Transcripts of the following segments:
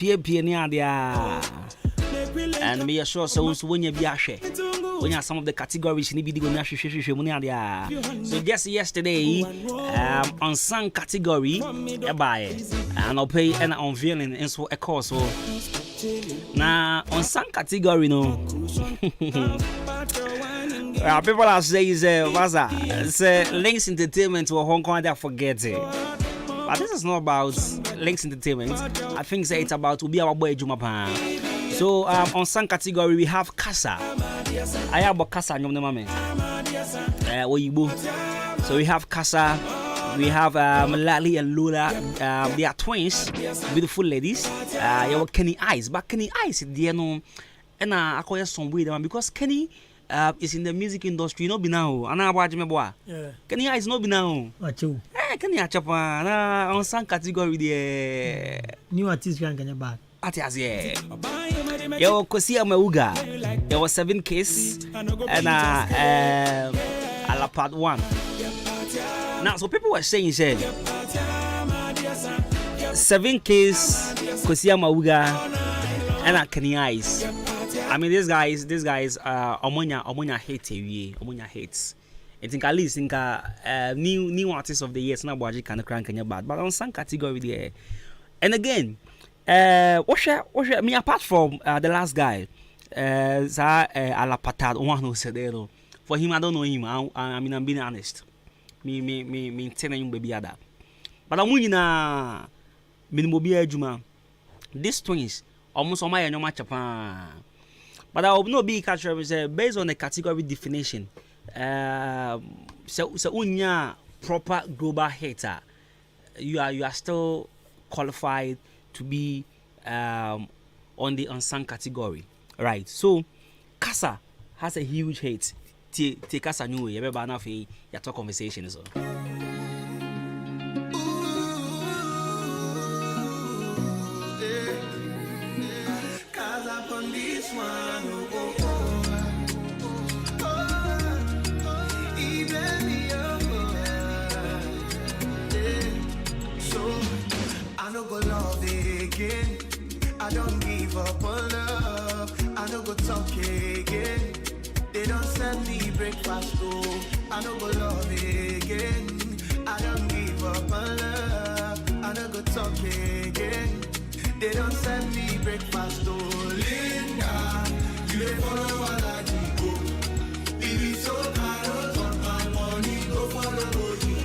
Pie near there. And me assure so when you be a share. When you have some of the categories in the video. So just yesterday, on some category, buy and I'll pay and unveiling and so a course. So now on some category, no. People are saying, say Links Entertainment or Hong Kong, they forget it. But this is not about Links Entertainment. I think say it's about to be our boy Jumapan. So on some category we have Casa. I have about Casa, no mame. So we have Casa, we have Malali and Lula. They are twins, beautiful ladies. You have Kenny Eyes, but Kenny Eyes, they know, and I acquire some with them because Kenny is in the music industry. No be now. Ana watch me boy. Kenny Eyes no be now. Achu. Kenny Achapa. Na on some category the new artist can get back. Artists, yeah. Yo, Kosia Mauga. There was 7 Kiss and Ala Part 1. Now, so people were saying, 7 Kiss, Kosia Mauga, and Kenny Eyes. I mean, these guys, Omonia hates. I think at least new artists of the year, it's not about kind of crank and bad, but on some category there. And again, what me apart from the last guy, Ala Patad, one who said there. For him, I don't know him. I mean, I'm being honest. Me telling you baby ada. But I'm winning na minimobia juma. These twins almost on my normal Japan. But I will not be catcher based on the category definition. So unya proper global hater. You are still qualified to be on the unsung category, right? So Casa has a huge hate. Take Casa new way. Everybody now for your talk conversation so. I don't give up on love. I don't go talk again. They don't send me breakfast too. I don't go love again. I don't give up on love. I don't go talk again. They don't send me breakfast too. Linda, you dey follow what I do. If it's so hard on my money, go follow you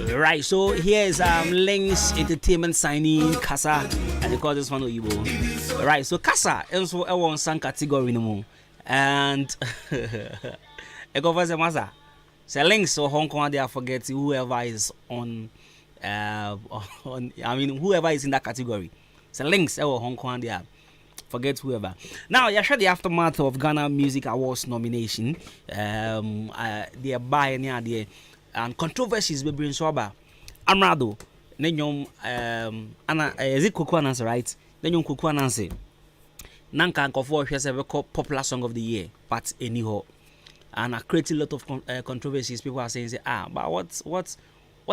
go. Right, so here's Links Entertainment signing Casa, and they call this one Oyibo. Right, so Casa also on some category no more, and I go for the master. So Links or Hong Kong, they are forget whoever is on, I mean whoever is in that category. So Links or Hong Kong, they are forget whoever. Now, you share the aftermath of Ghana Music Awards nomination. They are buying there. And controversies be bring sober. Amrado, nenyom ana is it Kuku Anansi, right? Nenyom Kuku Anansi. Nanka nkofo hwese popular song of the year, but anyhow. And I create a lot of controversies. People are saying, but what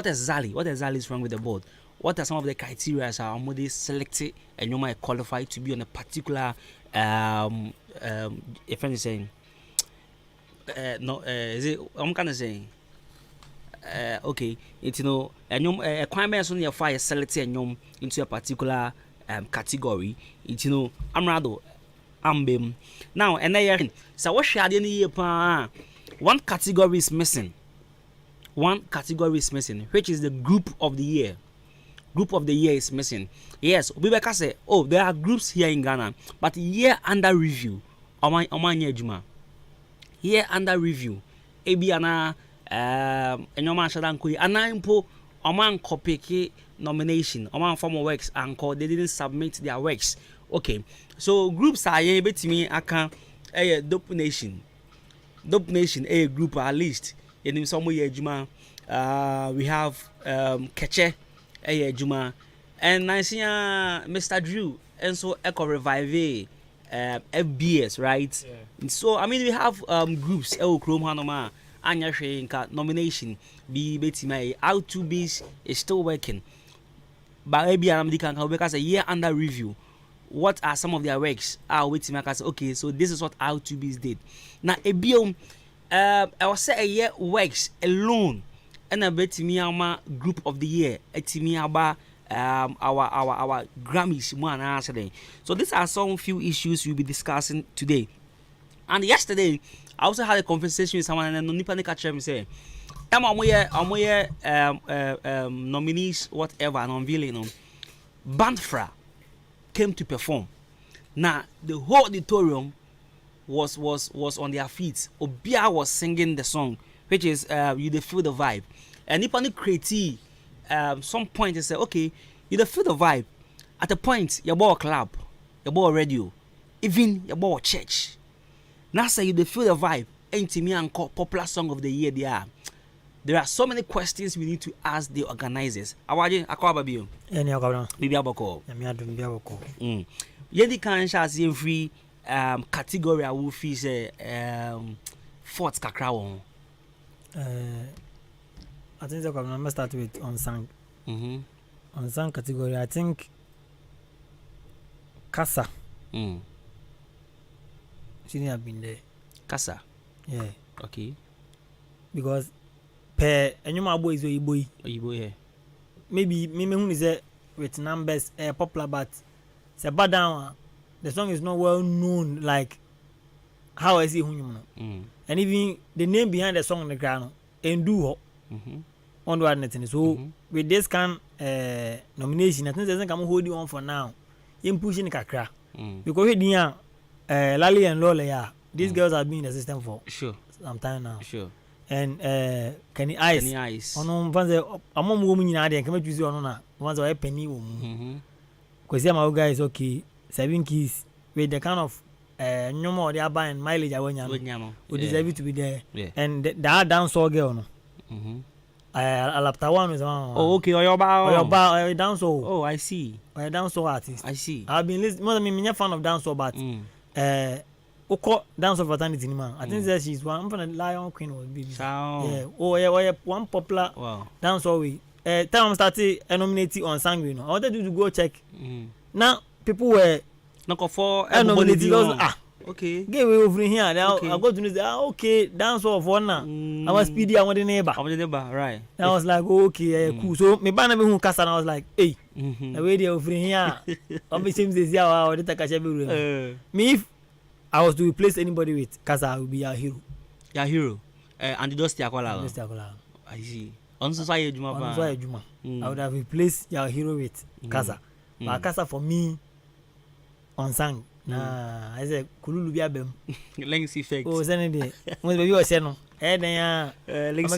exactly is wrong with the board? What are some of the criteria are they selected and you might qualify to be on a particular if friend is saying is it I'm kind of saying okay, it's a crime on your fire selected into a particular category. It's I'm rather ambim now and then so what should any year one category is missing. Which is the group of the year. Group of the year is missing. Yes, we can say, oh, there are groups here in Ghana, but year under review. Year under review. Ebiana enyoma shadanko anampo oman copy nomination oman form of works and they didn't submit their works. Okay, so groups are here betimi aka dope nation a group at least in some way juma we have Keche juma and Nigeria Mr. Drew and so Echo Revive FBS, right? Yeah. So I mean we have groups Chrome Hanoma Anya Shenka nomination be betima out to be is still working. But maybe I'm because a year under review. what are some of their works? I wait to make us okay. So this is what R2Bs did. Now a biome, I was say a year works alone, and a bet me our group of the year. It's me about our Grammys one answer. So these are some few issues we'll be discussing today. And yesterday, I also had a conversation with someone, and Nipa catch me say, nominees, whatever, and unveiling Bandfra came to perform. Now the whole auditorium was on their feet. Obia was singing the song, which is you dey feel the vibe. And Nipa creative some point and say, okay, you dey feel the vibe. At a point, you bought a club, you bought a radio, even you bought a church. Now say you dey feel the vibe. Ain't me and popular song of the year there are so many questions we need to ask the organizers. Awaje akwa babio. Any akwa. Bibi aboko. Me adum bibi aboko. Yedi kan sha see free category I will feel say fourth kakra won. I think I'm gonna start with unsung. Unsung category, I think Kasa. Shouldn't have been there. Kasa. Yeah. Okay. Because per anyuma boy is Oyibo. Oyibo, yeah. Maybe who is with numbers popular, but it's a bad down. The song is not well known like how I see who and even the name behind the song on the ground and do on the other. So with this kind nomination, I think doesn't come hold you on for now. In pushing kakra because we didn't Lali and Lola, yeah. These girls have been in the system for some time now. Sure. And Kenny Ice. On one among women in India, come to you on once a penny woman. Because my guy is okay. 7 keys with the kind of no more they are buying mileage. I want you deserve to be there. Yeah. And that dance all girl, no. I love one is on. Oh, okay. Or your bar, dance all. Oh, I see. Or a dance artist. I see. I've been listening. More than me, a fan of dance all, but Oko dance of fraternity man. I think that she's one from the Lion Queen or baby. Yeah. Oh yeah, one popular dance all we. Time started nominating on Sanguine. I wanted you to go check. Now people were not for nominated. Okay. Get away over here. Now I got to know okay, dance all for now. I was speedy. I want the neighbor. Right. I was like, okay, cool. So me banana me who cast and I was like, hey, the way they over here. I'm seems this year or the Takashabi. Me if I was to replace anybody with Kasa, I would be your hero. Your hero. And the Dusty Akola. I see. On Society Juma. I would have replaced your hero with Kasa. But Kasa for me, unsung. Nah, I said, Kululu Biabem. Length effect. Oh, Senate. When you were saying, eh, links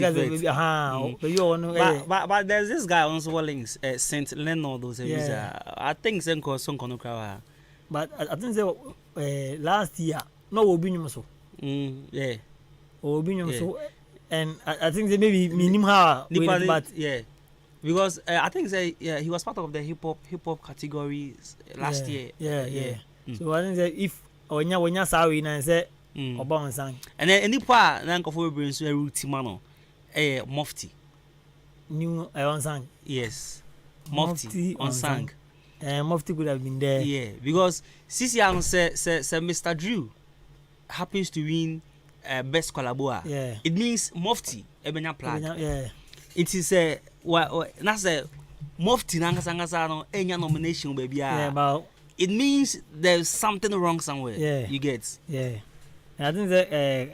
but there's this guy on links, Saint Leonard. Those I think Senko Son Konokawa. But I think last year, no Obinium so. Yeah. Obinium so. And I think they maybe minimum but yeah. Because I think he was part of the hip hop categories last year. Yeah. So I think that if when you sorry and say about sang. And then any part then for brings a routine man Mufti. New on sang. Yes. Mufti on sang. Mufti could have been there. Yeah, because CCR say Mr. Drew happens to win best collabora. Yeah. It means Mufti ebenya plug. Yeah. It is na say Mufti nangasa no enya nomination baby. Yeah, but it means there's something wrong somewhere. Yeah. You get. Yeah. And I think that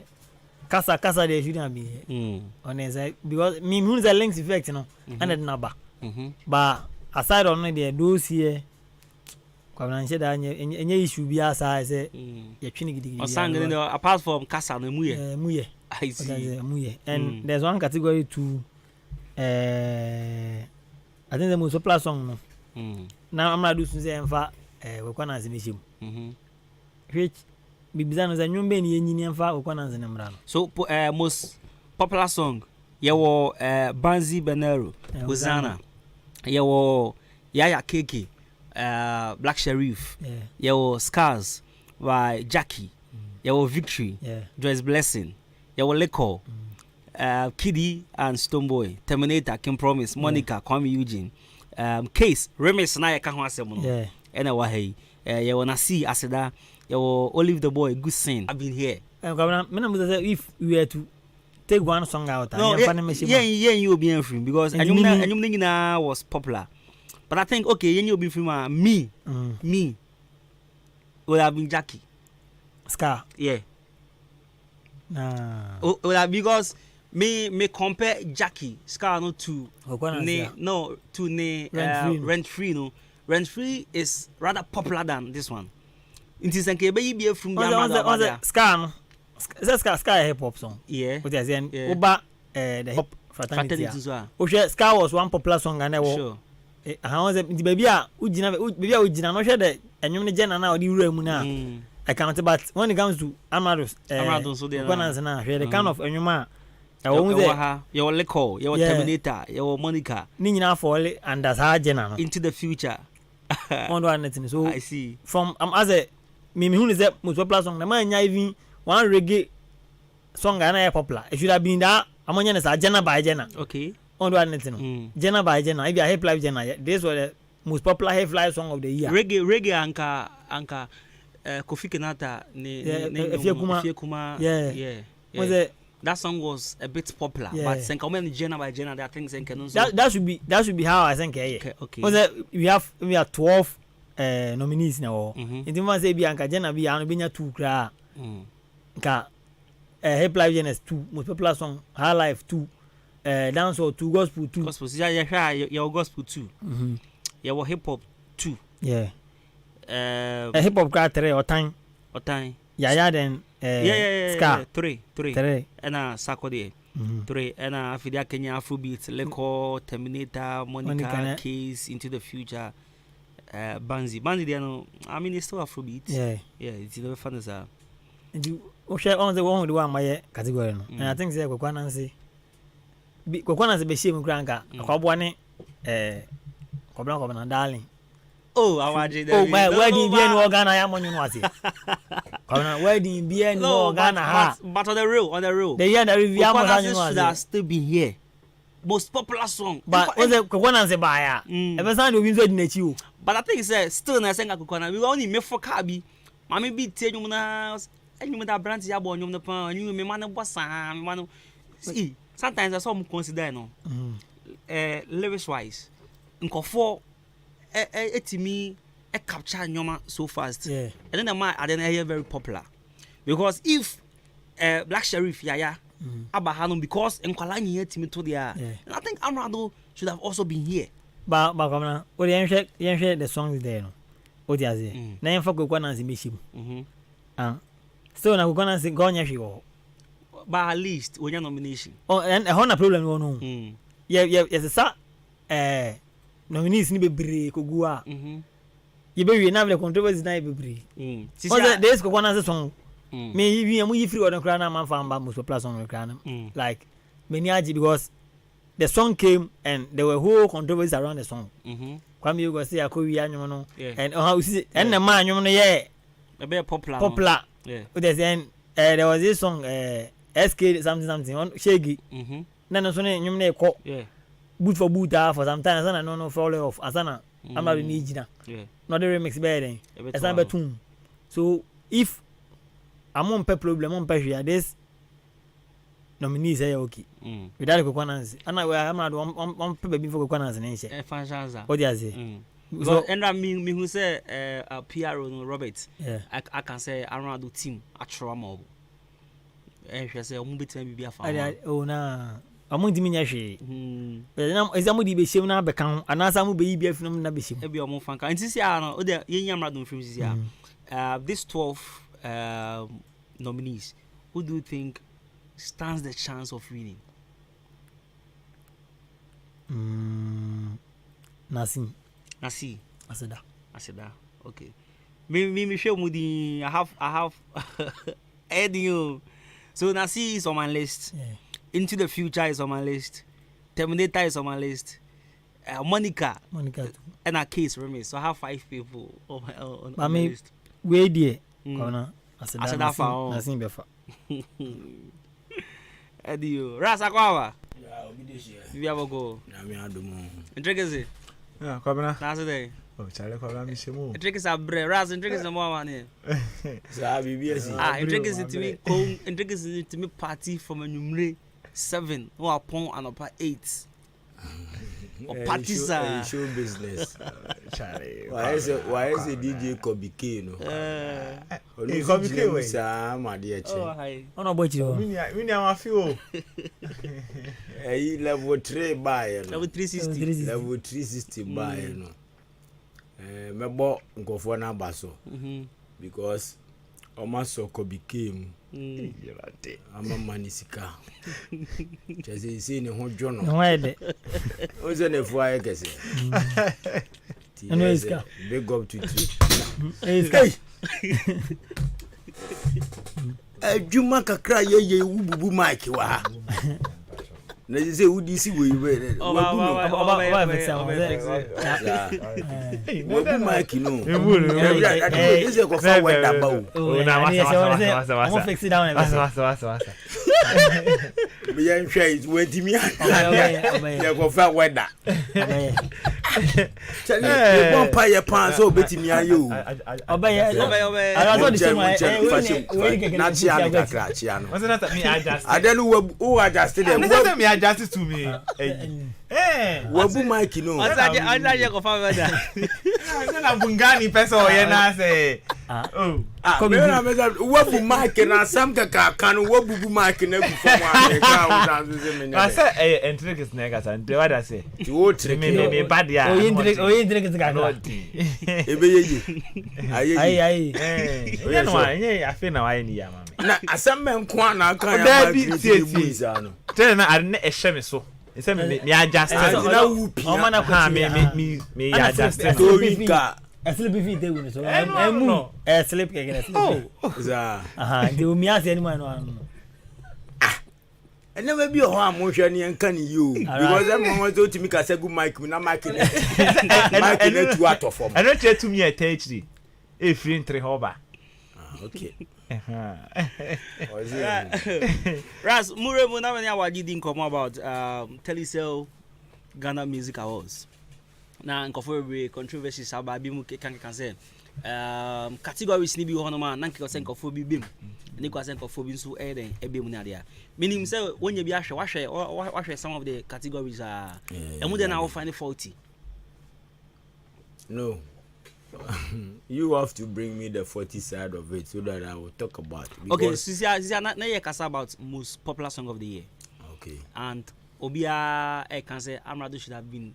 Kasa they shouldn't be here. On his because me who's the links effect, you know, and the number. But aside on the those here, come say that any issue be as I say, you're trying to get apart from Kasa no muye. I see. Muye. And there's one category to I think the most popular song no. Now I'm not doing say in fact we can as mission. Which bibizano za nyumba ni yenyi in fact we can as nemrano. So most popular song yawo Banzi Benero, Hosanna. Yawo Yaya Keke, Black Sheriff. Yawo Scars by Jackie. Yawo Victory. Joyce Blessing. Yawo Leko. Kiddy and Stoneboy, Terminator, Kim Promise, Monica, Kwame Eugene, Case, Remix na yaka ho asem no. And you wanna see Aseda, you Olive the Boy, good scene. I've been here. If we were to take one song out, No, you will be in free because and you was popular. But I think okay, you will be free. Me would have been Jackie. Scar. Yeah. Nah. Because me compare Jackie Scar no to Rent Free no. Rent Free is rather popular than this one. It is like be from the Scar no. Scar a hip hop song. Yeah. What is it? Oba the hip fraternity. Scar was one popular song and there was sure. How was it baby ujina no share the enyum ne jena na odi wura mu na I can't but when it comes to Amados so they the kind of enyuma your Leco, your Terminator, your Monica. Ni nyina fall under sa jena no into the future. On one net so I see. From as a me who is a most popular song na man nya even one reggae song na popular. It should have been that amonya na sa jena by jena. Okay. On one net no. Jena by jena. If you hip life jena, this was the most popular hip life song of the year. Reggae anka Kofi Kenata Fiekuma. Yeah. That song was a bit popular, but Senkamen Jena by Jena, I think that should be how I think. Okay. We have 12 nominees now. It must say Bianca Jena be Anubina 2 cra. Hip Life Jena 2, most popular song, High Life 2, Dance or 2, Gospel 2. Gospel, your Gospel 2. Your hip hop 2. Yeah. A hip hop cra 3 or time. Yeah, then Scar 3 and Sakode 3 and Fidia Kenya Afrobeat, Leco, Terminator, Monica, Case, Into the Future, Banzi, they know. I mean, it's still Afrobeat. Yeah, it's never fun as that. And you share on the one with one my category, and I think they go one and say, Kokwana be shame Granka, a cobwane, Cobran, darling. Oh, I watch it. Oh, my wedding be an organ. I am on your was it. Wedding be an organ. But on the road, the year that review should still be here. Most popular song. But was a Kokwana say buyer. Ever sound of you. But I think it's still I sang a Kokwana. We only make for Kabi. Mammy be telling you now, and you with that branch yabo on the pan, and you may man was some. See, sometimes I saw them consider no. Lyrics wise, and for to me a capture nyoma so fast. Yeah. And then the man I didn't hear very popular. Because if Black Sheriff Abahanum because Nkwalani here to me to there. And I think Amrado should have also been here. But come what you share the song is there no. What you say? Na yen for Kokwana Zimishim. Still na Kokwana Zim gonya hwe. But at least when your nomination. Oh, and a honor problem no. Yes, sir. Nominees ni bebre kogua. You be na the controversy na bebre. There's Kokwana song. Me even am free on crana man fan ba most popular song crana. Like many aji because the song came and there were whole controversy around the song. Kwame you go say akowi anyum no and how see and the man anyum no yeah. Be popular. Yeah. Then there was this song SK something on Shaggy. Na no so ne anyum na ekọ. Yeah. Boot for boot for sometimes and no fall off asana I'm not need jina. Yeah. Not the remix be then. Esa be tune. So if I'm on pe problem on pe this nominees say okay. Without Kokwana and I'm not on pe be for Kokwana na nche. Fanchaza. What do you say? So and I mean me who say PRO no Robert. Yeah. I can say around the team atro am. She say omo betima bibia fa. Oh na among the miniature. Is a moody be shame now become another some baby from Nabishim. Maybe a more fun. And this year, no, the young Radon from this year. This 12 nominees, who do you think stands the chance of winning? Nasi. Aseda. Okay. Me show Moody. I have Eddie. So Nasi is on my list. Yeah. Into the Future is on my list. Terminator is on my list. Monica too. And a Case remix. So I have 5 people on my list. Where dear? Aseda fa. Nasi befa. Edio. Rasa kwawa. Yeah, obi this year. We have a go. Na me adumo. Entregeze. Yeah, kwabena. That's it. Oh, Charlie, call me Shimo. Drink is a bread, ras and drink is a more money. Drink is to me cold and drink is to me party from a number 7 or upon and upon 8. Or parties are show business. Charlie. Why is it DJ Kobike no? Kobike we sa ma de oh eche. hi. On a boat you. We am feel. Level 3 buy no. Level 360. Level 360 buy no. Mebo nkofo na baso. Because Omaso Kobike mu. Ama manisika. Chese isi ni ho dwono. No ede. Oze ne fu aye kese. No iska. Big up to you. Iska. Adwuma kakra ye wububu mic wa ha. Na say wudi si we we. Oba fix am. Wubu mic no. Is e ko fa Oh, wenda ba o. I'm fix it down. Wasa. Be yan hwe is wentimi. Ye ko fa wenda. Chale, e bon pa ye pan so betimi aye o. Obey. I saw the same. Na chi an kakra chi ano. What's that me adjust? Adenu wo adjust them. Let me adjust to me. Wabu mic no. I go find that. Na bungani pesa oye na say. Oh. Wabu mic na sam kaka kan wabu mic na gu fam a ka wo dan so se me. I say entry is niggas and what I say. Wo trick Me bad ya. Oh, you drink is gaga. ebe ye. Aye. You know why? Yeah, I feel now I need ya mama. Na asam me nko na kan ya That ma be buiza no. Tell na I na ehye me so. Say me adjust. Na wu pia. Oma na Ha me adjust. So we ka. I sleep if they win so. No. Sleep again. Za. They will me ask anyone no. And never be a home motion and can you because I'm going to me can say good mic na mic na two out of form. I don't tell to me at HD. If you entry hoba. Okay. Ras, Mure Muna when I didn't come about Telecel Ghana Music Awards. Now, in controversies about Bimu can say categories ni bi ho no ma na nke sen kofo bi bem ni kwa sen kofo bi nso e den e bem na dia meaning say wonya bi ahwe some of the categories are emu dey na wo find faulty. No. You have to bring me the 40 side of it so that I will talk about it. Okay, so na ye kasa about most popular song of the year. Okay. And Obia can say Amrado should have been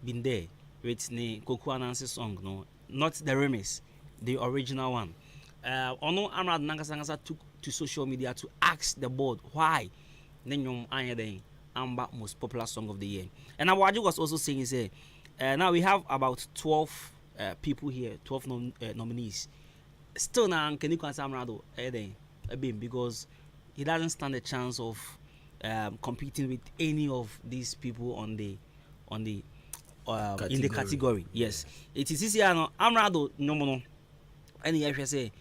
there with the Koku Anansi song, no, not the remix, the original one. Ono Amrado Nangasa took to social media to ask the board why Nenyom Anya den Amba most popular song of the year. And Awaju was also saying say now we have about 12 people here, 12 nominees. Still now can you consider Amrado because he doesn't stand a chance of competing with any of these people on the in the category. Yes, it is easy. Amrado no. Any I say,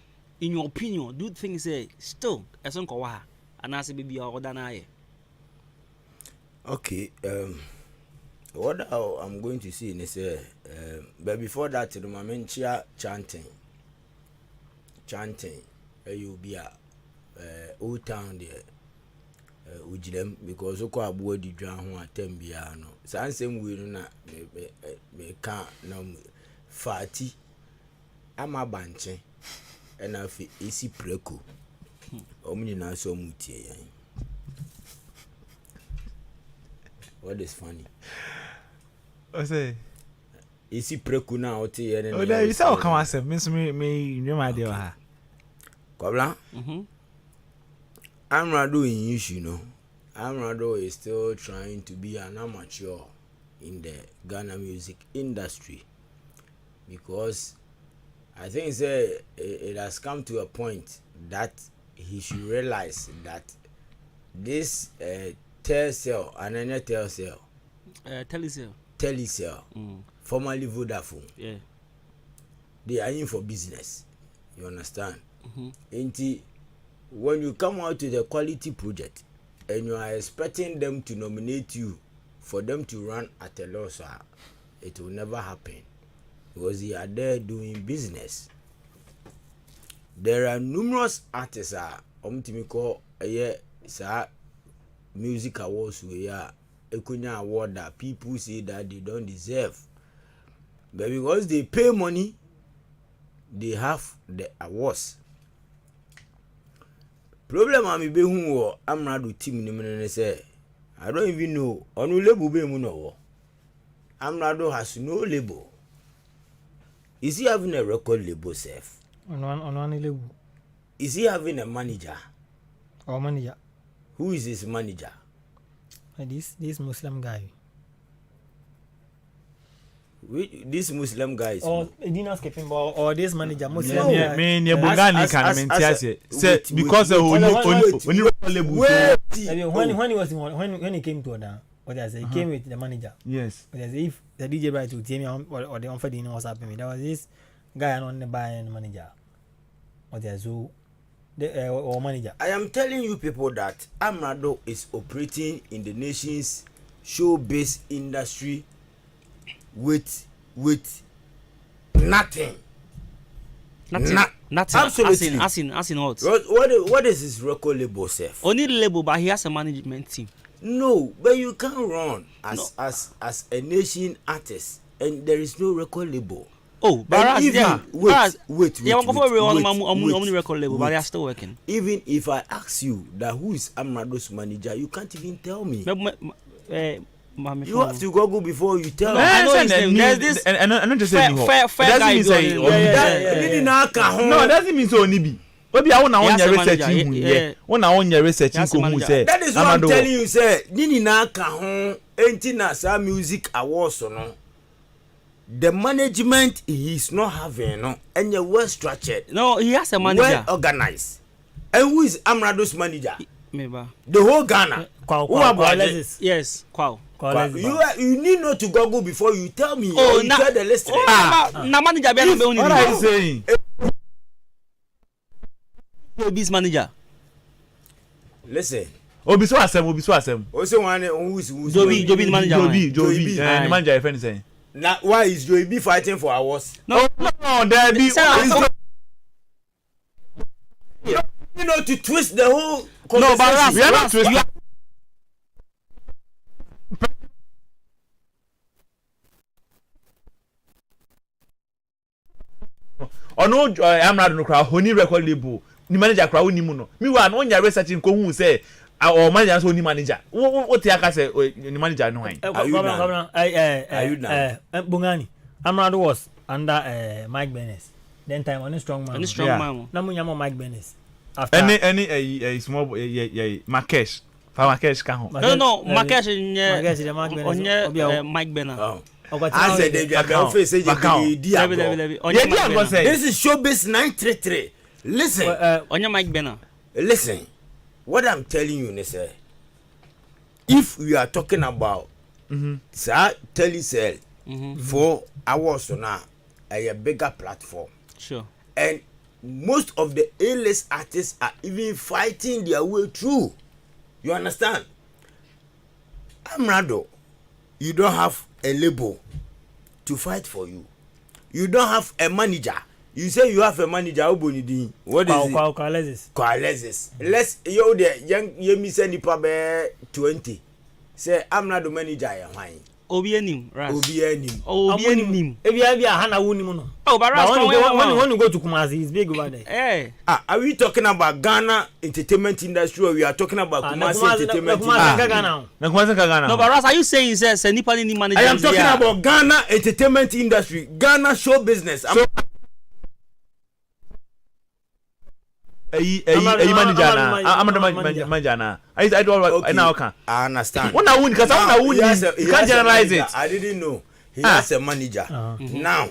in your opinion, do you think say still a song kawa and as baby or than Okay. What I'm going to say is but before that, the moment chanting, you be old town there. Ujilem because oko abuo di dwan ho atem bia no sansem we no na me ka na fati ama banche na fi isi preko omni na so mutie yan. What is funny? O say isi preko na ote yan. O da you say o kan asem me nyoma de ha. Kobla? Amrado in issue, no. Amrado is still trying to be an amateur in the Ghana music industry because I think it has come to a point that he should realize that this Telecel, formerly Vodafone, yeah, they are in for business. You understand? When you come out to the quality project and you are expecting them to nominate you for them to run at a loss, it will never happen. because he are there doing business. There are numerous artists to call music awards where Ekunya award that people say that they don't deserve, but because they pay money, they have the awards. Problem I'm be who I'm not do team ni say I don't even know on label be no. I'm not do has no label. Is he having a record label self? On one label. Is he having a manager? Or manager? Who is his manager? This Muslim guy. This Muslim guy is. Or Dina skipping ball or this manager Muslim. No. guy. Me ne bugani kan mentiase. Say because wait. when you label. When he was when he came to Oda, what I say, he came with the manager. Yes. But as if the DJ Bright would tell me or the unfair was happening. There was this guy on the buy and manager. What I so the or manager. I am telling you people that Amrado is operating in the nation's showbiz industry with nothing. Nothing. Absolutely. As in what? What is his record label self? Only label, but he has a management team. No, but you can't run as a nation artist and there is no record label. Oh, but wait. Yeah, only record label, but they are still working. Even if I ask you that who is Amrado's manager, you can't even tell me. You have to Google before you tell me. I know his name. There's this and I'm not just saying fair guy. No, it doesn't mean so Nibi. Maybe I want to researching here. When I want your researching who say that is what I'm telling you, say Nini na ka ho enti na sa music awards no. The management he is not having no and you well structured. No, he has a manager. Well organized. And who is Amrado's manager? Maybe. The whole Ghana. Who about this? Yes, Kwao. You need not to Google before you tell me. Oh, you tell the listener. Na manager be no What are you saying? Obi's manager. Listen. Obi so asem. Also one who is Joby manager. Joby. The manager if anything. Now why is Joby fighting for hours? No, there be you know to twist the whole no, but we are not twisting. Ono Amrado no crowd honi record label ni manager crowd woni mu no me wa no nya researching ko hu say or manager so ni manager what ya ka say ni manager no han Bungani Amrado was under Mike Benes then time on a strong man na munya mo Mike Benes after any small Markesh Markesh ka ho no Markesh Mike Benes. I said this is Showbiz 933. Listen, Onya Mike Benner. Listen, what I'm telling you is, if we are talking about telecell for hours now, a bigger platform. Sure. And most of the A-list artists are even fighting their way through. You understand? Amrado, you don't have a label to fight for you. You don't have a manager. You say you have a manager. What is it? Qualezis. Let's you there young me send the 20. Say I'm not the manager. Obianim, right? Obianim. If you have a Hana Wunimuno. Oh, but when you go to Kumasi, it's big over there. Hey. Are we talking about Ghana entertainment industry or we are talking about Kumasi entertainment industry? No, but Ras, are you saying is a Nipani manager? I am talking about Ghana entertainment industry, Ghana show business. Manager na. I now can. I understand. When I win, because I win, you can't generalize it. I didn't know. He has a manager. Now,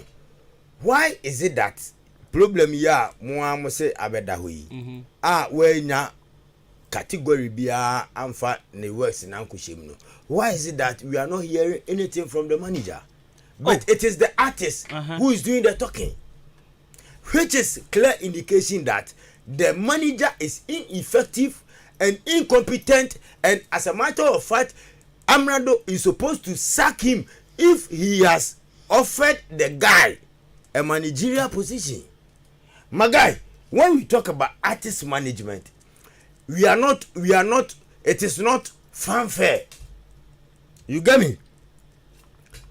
why is it that problem here? Mo say abedahui. Where na category bia amfa ne works in Ankushim no. Why is it that we are not hearing anything from the manager? But it is the artist who is doing the talking, which is clear indication that the manager is ineffective and incompetent, and as a matter of fact, Amrado is supposed to sack him if he has offered the guy a managerial position. My guy, when we talk about artist management, we are not, it is not fanfare. You get me?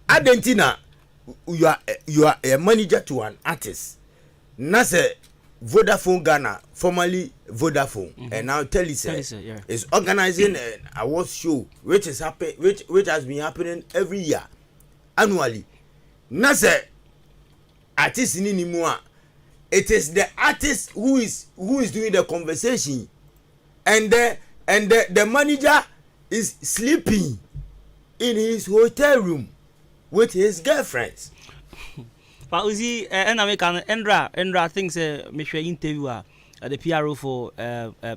Argentina, you are a manager to an artist. Nase Vodafone Ghana, formerly Vodafone, and now Telisa, yeah, is organizing an awards show which has been happening every year, annually. Nase artist in anymore. It is the artist who is doing the conversation, and the manager is sleeping in his hotel room with his girlfriends. But you see, Endra thinks me share interview at the PRO for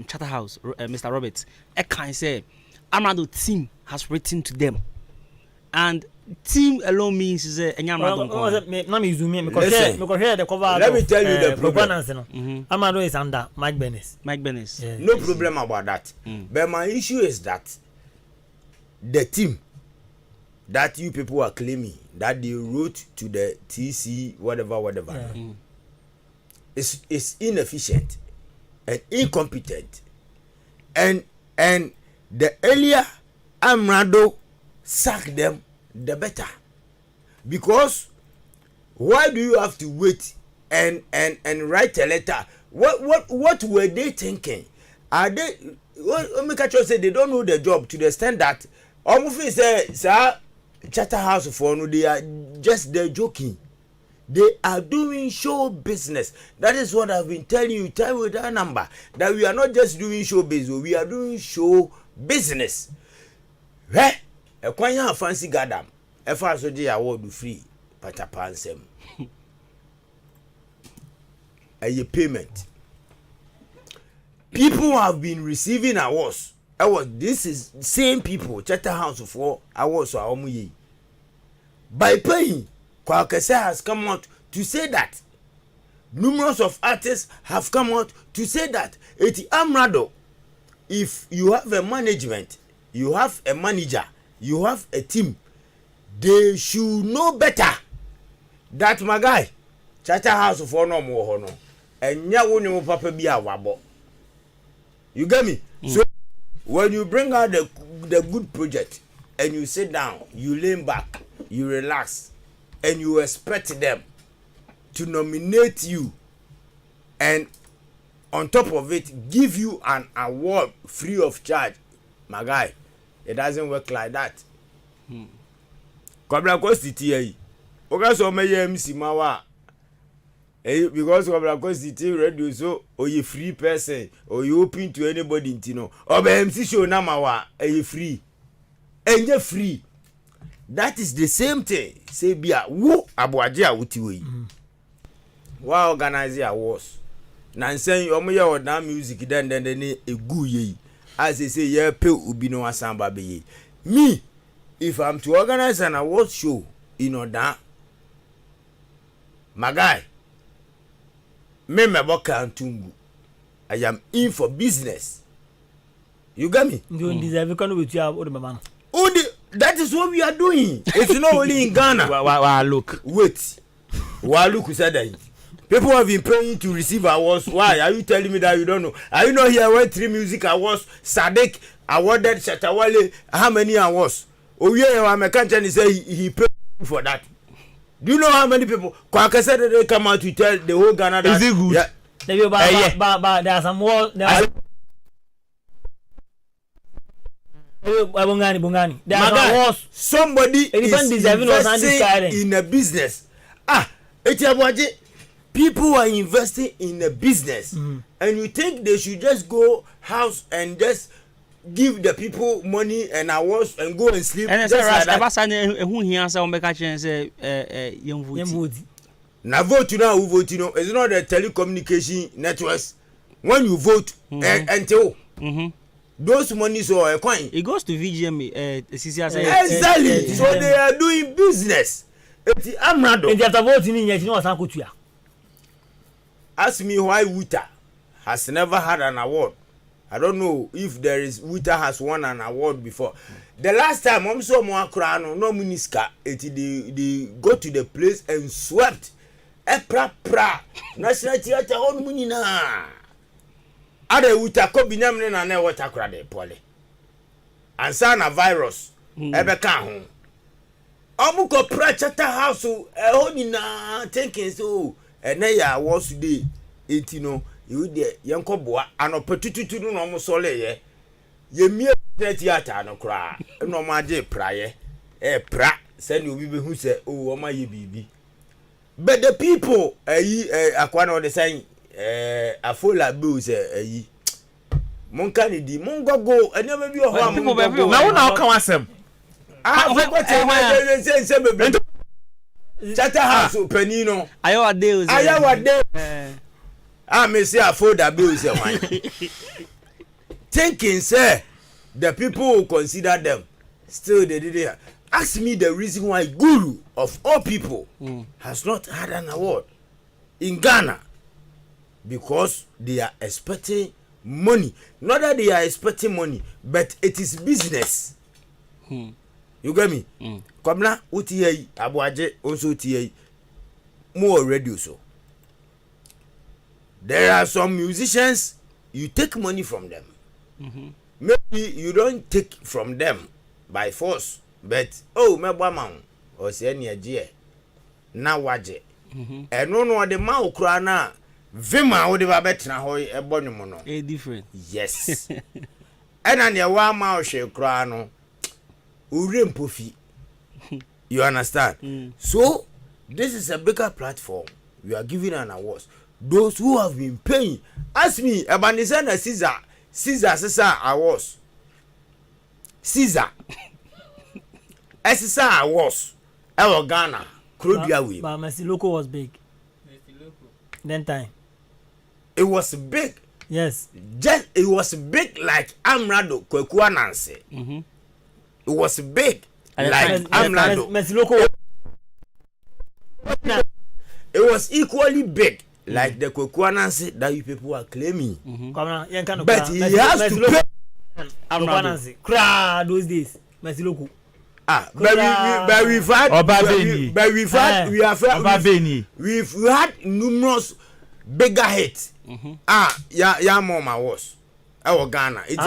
Chatterhouse, Mr. Roberts. I can say, Amado team has written to them, and team alone means is a Let me tell you the program. Amado is under Mike Bennis. Yeah. No problem about that. But my issue is that the team that you people are claiming that they wrote to the TC whatever is inefficient and incompetent, and the earlier Amrado sack them, the better. Because why do you have to wait and write a letter? What were they thinking? Are they, Omikacho said they don't know the job to the extent that almost say sir Chatterhouse for no, they are just they're joking. They are doing show business. That is what I've been telling you time with that number, that we are not just doing show business, we are doing show business. Hey, a kwanya fancy gadam. If I so the award free, patapansem. A payment. People have been receiving awards. This is same people Chatterhouse for awards or amuyi. By paying, Kwakese has come out to say that. Numerous of artists have come out to say that. Eti Amrado, if you have a management, you have a manager, you have a team, they should know better. That my guy, Chatterhouse for no more no, and ya woni mo papa bi awabo. You get me? So when you bring out the good project and you sit down, you lean back, you relax, and you expect them to nominate you, and on top of it give you an award free of charge, my guy, it doesn't work like that. Kobra ko city yi oga so meye MC mawa because Kobra ko city radio so oye free person or you open to anybody ntino oba MC show na mawa free enye free. That is the same thing. Say bia wo aboaje a wutiwe wa organize awards na nsen omo ye oda music den egu ye as they say ye pe obi no asamba be ye. Me, if I'm to organize an award show in Oda, my guy, me boka antungu. I am in for business. You get me? You deserve to with you. That is what we are doing. It's not only in Ghana. Look. Wait. Look, who said that? People have been praying to receive awards. Why are you telling me that you don't know? Are you not here when 3 music awards? Sadek awarded Shatawale how many awards? Oh yeah, I'm a country say he paid for that. Do you know how many people? Kwaka said they come out to tell the whole Ghana that. Is it good? Yeah. But there are some more. Bungani. There are some somebody is investing in a business. People are investing in a business, and you think they should just go house and just give the people money and awards and go and sleep. And just like that. Now vote now, who vote it's not the telecommunication networks. When you vote until those monies are a coin. It goes to VGM. Exactly. So they are doing business. It's Amrado. And after voting, you know what's happening. Ask me why Wuta has never had an award. I don't know if Wuta has won an award before. The last time Omso Moakrano no Muniska, they go to the place and swept pra national theatre on munina ada wuta ko binyam ne na na water kura de pole ansa na virus ebe ka ho omuko pra chata house honina thinking so na ya was today etino you de yenko boa anopetututu no no sole ye mie theatre no kura no ma je praye pra send obi be hu se o ma ye bibi. But the people akwana the saying afola bills monka ni di mongogo enema bi o ho people na wo na o kan asem say bebre chata house panino Ayawa me say afola bills wan thinking say the people will consider them still they did. Ask me the reason why Guru of all people has not had an award in Ghana. Because they are expecting money. Not that they are expecting money, but it is business. You get me? Come now, UTA, Abuaje, also UTA, more radio so. There are some musicians, you take money from them. Maybe you don't take from them by force. But me bama o se ne age na waje eno no de ma okura na vima wo de ba betena ho e bonwom no different. Yes. Ena ne wa ma o hwe kura no ure mpofi. You understand? So this is a bigger platform. We are giving an award. Those who have been paying, ask me about the Caesar awards. Caesar SSR was our Ghana, Krodia. But Messi Loco was big. Then time. It was big. Yes. Just it was big like Amrado Kwekua Nancy. It was big like Amrado. Messi Loco. It was equally big like the Kwekua Nancy that you people are claiming. But he has to pay Amrado. Cry those days. Messi Loco. We've had numerous bigger hits. Mama was our Ghana. It's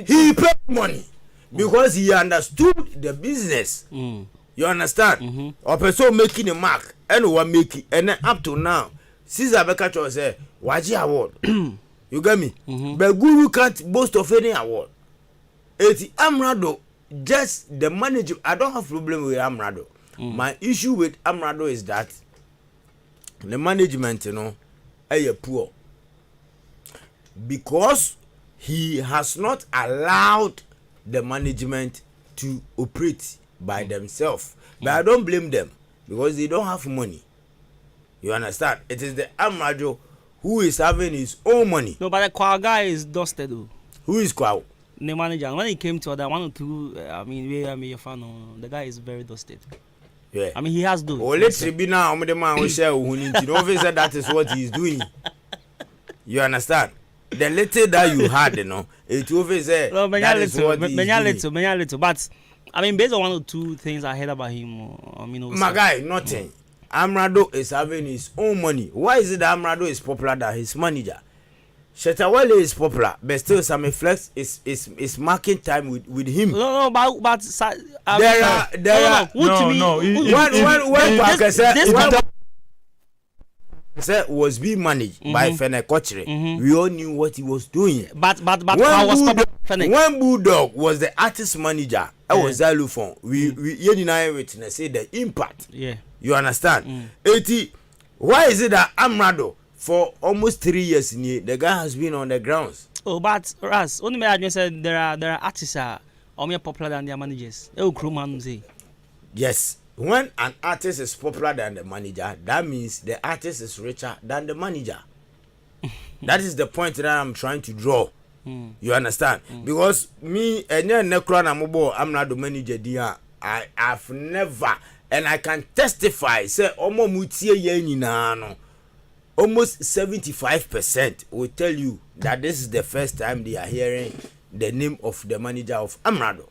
he paid money because he understood the business. You understand? Or person making a mark and one making and then up to now, Caesar Bekacho say, Waji award. You get me? But Guru can't boast of any award. It's Amrado, just the manager. I don't have problem with Amrado. My issue with Amrado is that the management, are poor because he has not allowed the management to operate by themselves. But I don't blame them because they don't have money. You understand? It is the Amrado who is having his own money. No, but the Kwa guy is dusted though. Who is Kwa? The manager. When he came to other 1 or 2, we a fan. The guy is very dusted. Yeah. I mean, he has those. Oh, let's be now. The man who share who need to know that is what he's doing. You understand? The little that you had, it over there. No, that is what he's doing. But I mean, based on 1 or 2 things I heard about him, my guy, nothing. Amrado is having his own money. Why is it that Amrado is popular than his manager? Shetawale is popular, but still Sammy Flex is marking time with him. No, but when was being managed by Fene Kochre, we all knew what he was doing. But I was when Bulldog was the artist manager, I was Xylophone. We witness the impact. Yeah, you understand? 80. Why is it that Amrado? For almost 3 years, the guy has been on the grounds. Oh, but Ras, only I just said there are artists are more popular than their managers. Yes, when an artist is popular than the manager, that means the artist is richer than the manager. That is the point that I'm trying to draw. You understand? Because me and I'm not the manager. I've never, and I can testify. Say, almost 75% will tell you that this is the first time they are hearing the name of the manager of Amrado.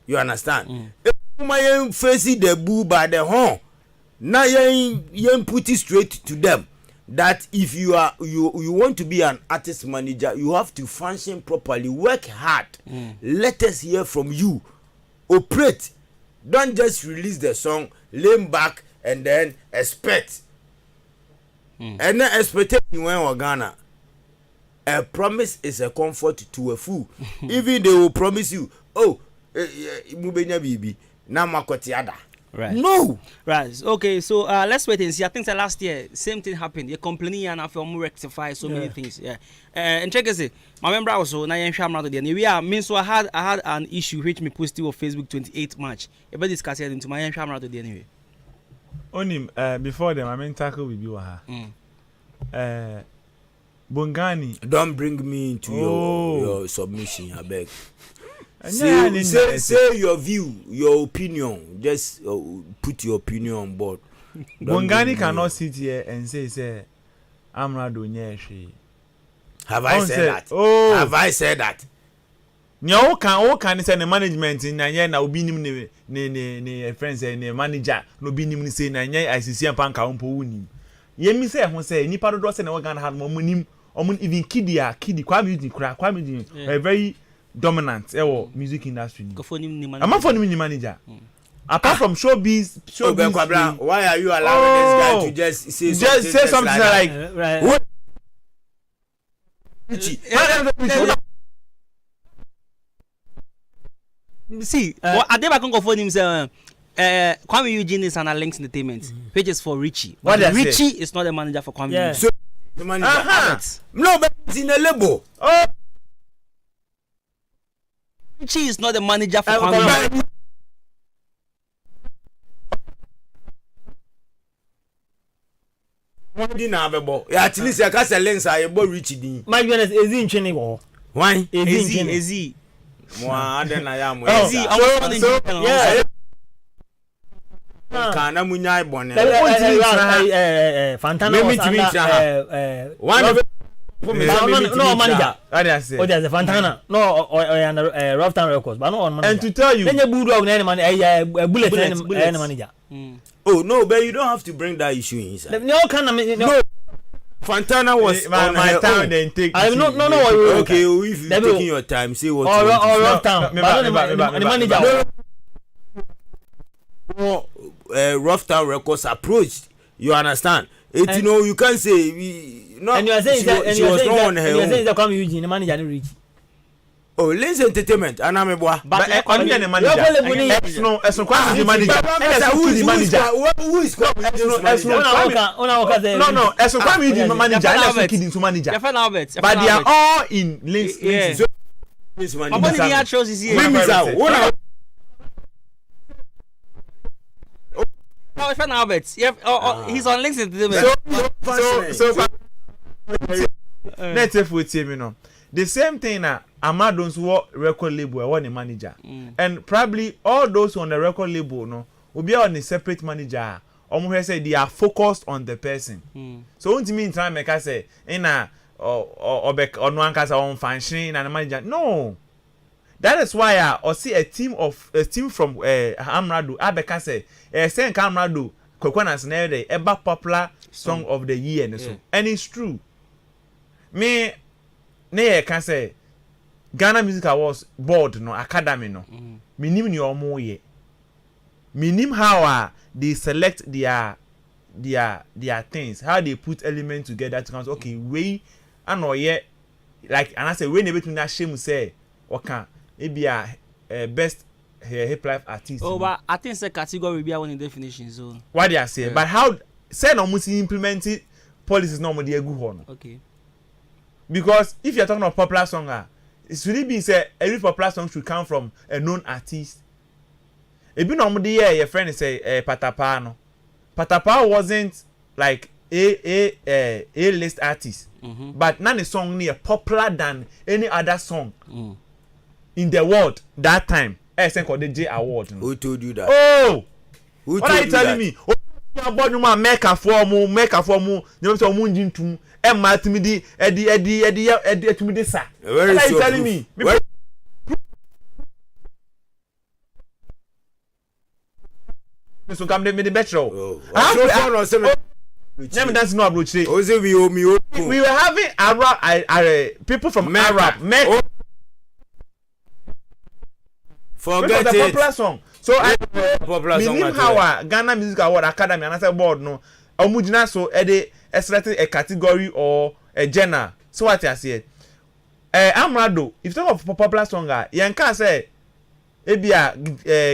You understand? If my face the boo by the horn, Now you put it straight to them that if you want to be an artist manager, you have to function properly, work hard. Let us hear from you. Operate. Don't just release the song, lean back, and then expect. And then expectation when we're Ghana. A promise is a comfort to a fool. Even they will promise you, oh, mubenya bibi, na makotiada. Right. No. Right. Okay. So let's wait and see. I think the last year same thing happened. You're complaining and I feel more rectify so many things. Yeah. And check this. My member also na yensha amra to the we are mean so I had an issue which me posted on Facebook 28 March. About discuss it into my yensha amra to the anyway. Only before them I mean tackle with you Bongani. Don't bring me into your submission, I beg. Say your view, your opinion. Just put your opinion on board. Bongani cannot sit here and say Amrado Nyeshi. Have I said that? Oh. Have I said that? Nyo can say the management in Nanya na obi nim ne friends ne manager no bi nim say Nanya ICC ampanka umpo uni. Yemi say ho say nipa do say na we Ghana had mo nim omun even kidi Kwame Eugene very dominant music industry. I'm for the manager. Apart from showbiz, why are you allowing this guy to just say something like what? See, I never can go for him say Kwame Eugene is an Links Entertainment, which is for Richie. But Richie is not the manager for Kwame Eugene. So the manager. No, but it's in a label. Oh. Richie is not the manager for Kwame Eugene. At least I can say Links are able Richie din. My goodness, is he in training? Why? Is he? Yeah. Kana munyai bone. Fantana was no manager. Oh, there's a Fantana. No, or Rough Town Records, but no on manager. And to tell you, then you bulldog any man, a bullet manager. Oh no, but you don't have to bring that issue inside. No, no. Fantana was my time. Then take. I no. Okay, if you're taking your time, say what. Or Rough Town. The manager. Rough Town Records approached. You understand? You know, you can't say and you are saying she was not on her own. You are saying that Kwame Eugene, the manager, didn't reach. Oh, Links Entertainment, and I'm a boy. But I'm the manager. No, as Kwame the manager. Who is Kwame? No, as Kwame the manager. I'm not kidding to manager. But they are all in Links. Manager shows is here. No, it's Albert. He's on Links Entertainment. So let's the same thing now. Amadon's record label, one manager, and probably all those on the record label no will be on a separate manager. Almost say they are focused on the person. So what do you mean? Try make us say in a or one case on function and a manager? No. That is why I see a team from Amrado. Abeka say saying Amrado Kokwana Snare ever popular song of the year and it's true. Me can say Ghana Music Awards board no academy no. Minim ni omo ye. Minim how they select their things, how they put elements together to count. Okay, we and ye like and I say we never between that shame say okay. It be a best hip life artist. Oh, but I think the category will be one in definition. So what they are saying, but how say no must implement it policies normally a good one. Okay. Because if you're talking about popular song, it should be say every popular song should come from a known artist. If you normally your friend say Patapa no. Patapa wasn't like a list artist, but none a song near popular than any other song. In the world that time, SN called the J Award. No? Who told you that? Oh, who what are you telling me? Oh, about you man make a form. You know so munjin tum. Emma to me di Eddie to me this sir. What are you telling me? so come the better. Oh, so Never that's not approach. We were having Arab people from Arab. Forget the it. popular song. So I Popular how Ghana Music Award Academy and I said board no. Omujina so a selected a category or a genre. So what I said. Amrado, if you talk of popular song, Yanka say ebia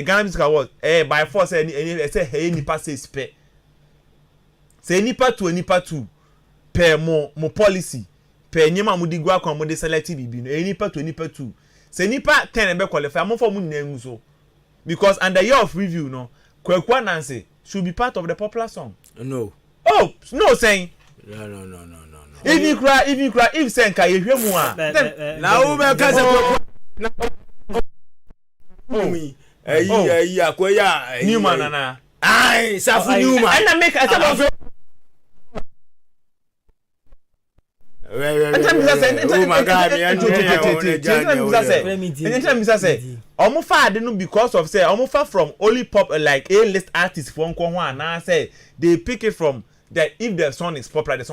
Ghana Music Award by force say hey nipa say spec. Say nipa to per more policy per nyema mo di gwa kwa mo de select bibi no nipa to say nipa 10 be qualify mo for mo nnan so because under year of review no Kwekwa Nancy should be part of the popular song. No. Oh, no saying. No. If you cry, if say nka yehwe mu a. Na wo be ka se akoya Newman na. Ai, Safu Newman. And I make I Oh my God, me because of say omufa from only pop like A-list artists from Konwa na say they pick it from that if the song is popular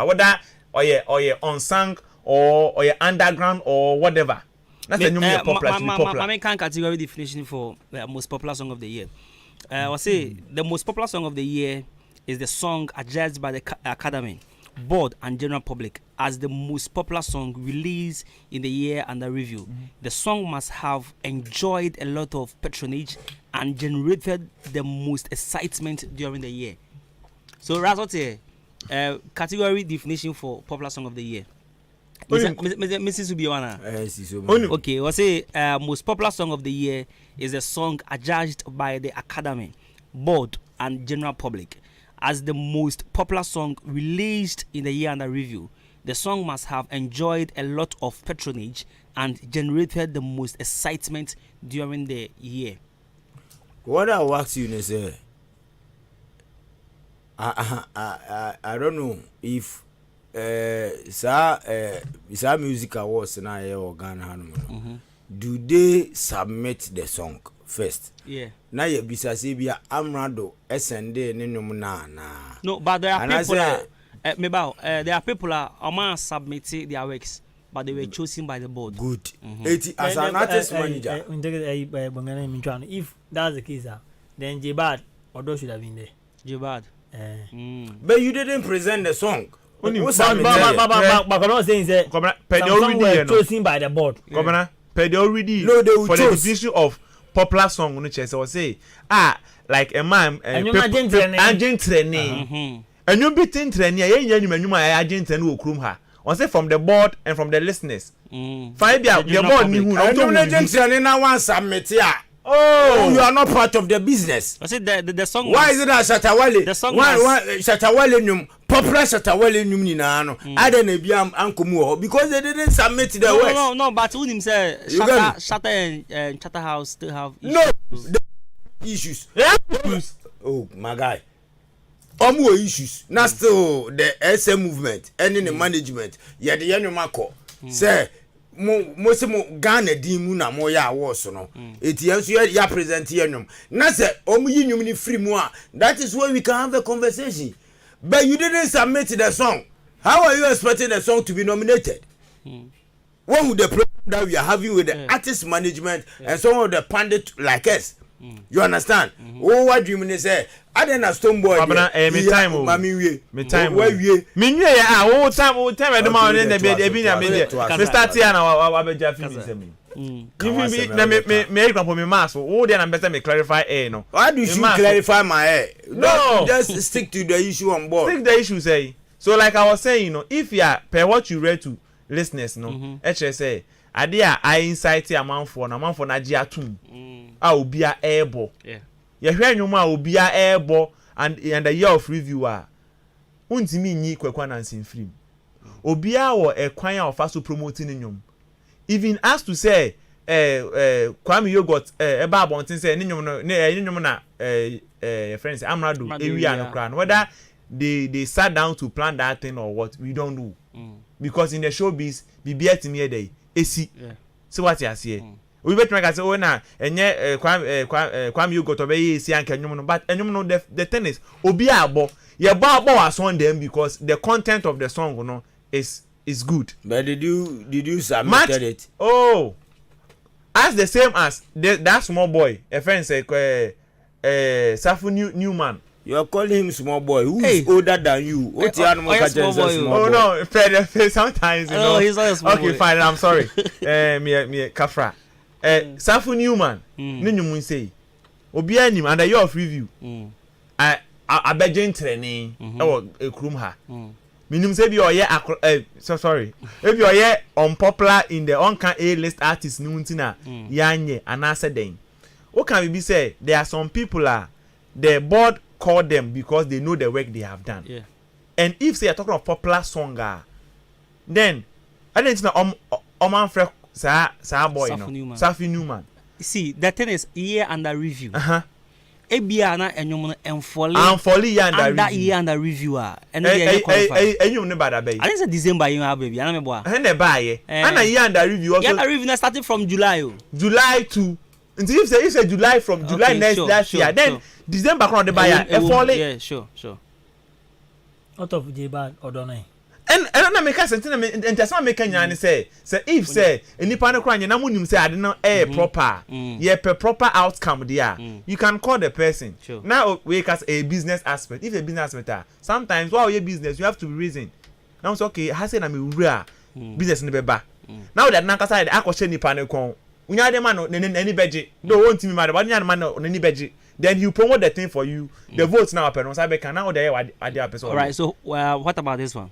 whether or yeah unsung or yeah underground or whatever. That's the new popular. I can't category definition for most popular song of the year. I say the most popular song of the year is the song adjudged by the Academy, Board and general public as the most popular song released in the year under review. The song must have enjoyed a lot of patronage and generated the most excitement during the year. So that's what category definition for popular song of the year. Mrs. Ubiwana. Okay, we'll say most popular song of the year is a song adjudged by the Academy, Board and general public as the most popular song released in the year under review. The song must have enjoyed a lot of patronage and generated the most excitement during the year. What I ask you is, I don't know if music awards na or Ghana do they submit the song first? Yeah. Na ye bisa se bia amrado SND ne num na. No, but there are people there are people are submitting their works, but they were chosen by the board. Good. As an artist manager. If that's the case, then Jebad Odo should have been there. Jebad. But you didn't present the song. But I'm not saying that chosen by the board. Governor, they already for the definition of popular song on the or say like a man and agent training and you beating training agent and will crum her or say from the board and from the listeners. Find out the board who agent training now one submit here. Oh, you are not part of the business. I said the song. Why is it that Shatawale? The song. Why Shatawale num popular Shatawale num ni na no. I don't know ankomu because they didn't submit the work. No. But who him say Shatter and Chatterhouse still have issues. Oh my guy. More issues. Now still the SM movement and in the management. Yeah, the Yanumako say. Mo se mo Ghana din mu na mo ya awards no etian so ya present here nyum na se omu yi nyum ni free mu a that is where we can have a conversation, but you didn't submit the song. How are you expecting the song to be nominated? What would the problem that we are having with the artist management and some of the pundit like us? You understand? Oh, what do you mean say I didn't stone boy me time where we me ya time e dem on the be na me start here na wa be ja film me me example me mass wo dey na better me clarify no. Why do you clarify my hair? No, just stick to the issue on board. Stick the issue say. So like I was saying, if you are per what you read to listeners say idea I insight a man for na gi atum obia airbo ye hwe nwuma obia airbo and the year of review untimi nyi Kwekwa Nancy film obia wo ekwan a ofa promoting nyom even asked to say Kwame Yogurt eba abontin say nyom na friends amrado area no kra whether they sat down to plan that thing or what we don't know because in the showbiz bibia timi dey esi so what you say we bet make say oh na enye kwam you go to be esi anka nwom no but nwom no the thing is obi abo ye bo a song them because the content of the song no is good. But did you submit it? Oh, as the same as that small boy a friend say Safu Newman. You are calling him small boy. Who is older than you? What's the animal catcher? Oh no, sometimes you know. He's not a small okay, boy. fine. I'm sorry. Me Kafra. Safu Newman. Ne nyumu say. Obi anim under your review. I beje training. E wo ekrum ha. Minimum say be oye so sorry. If you are unpopular in the uncan A list artists nuntina yanye anase den. What can we say? There are some people the board call them because they know the work they have done. Yeah. And if say you're talking of popular song, then I didn't know man frek sa boy no. Safi Newman. See, the thing is year under review. Ebia na enyom enfole. Enfole year under review. Year under reviewer. And they enyom ne bad abey. I think say December you have baby. Ana me boa. Ne ba ye. Ana year under review also. Year under review starting from July. July to until if say July from July next last year, then December come on the buyer. Yeah, sure. Out of J-Bad or Donai. And na make sense and just make nya say if say enipa no kra nya na munim say ade no proper ye proper outcome there you can call the person. Sure. Now we cast a business aspect. If a business aspect sometimes while your business you have to be reason. Now it's okay ha say na me wura business no be ba. Now that na kasa dey akoshe nipa no kon unya dem no any beje do won't me mad but unya man no any beje then you promote the thing for you the votes now happen so I can now there are person. All right, so what about this one?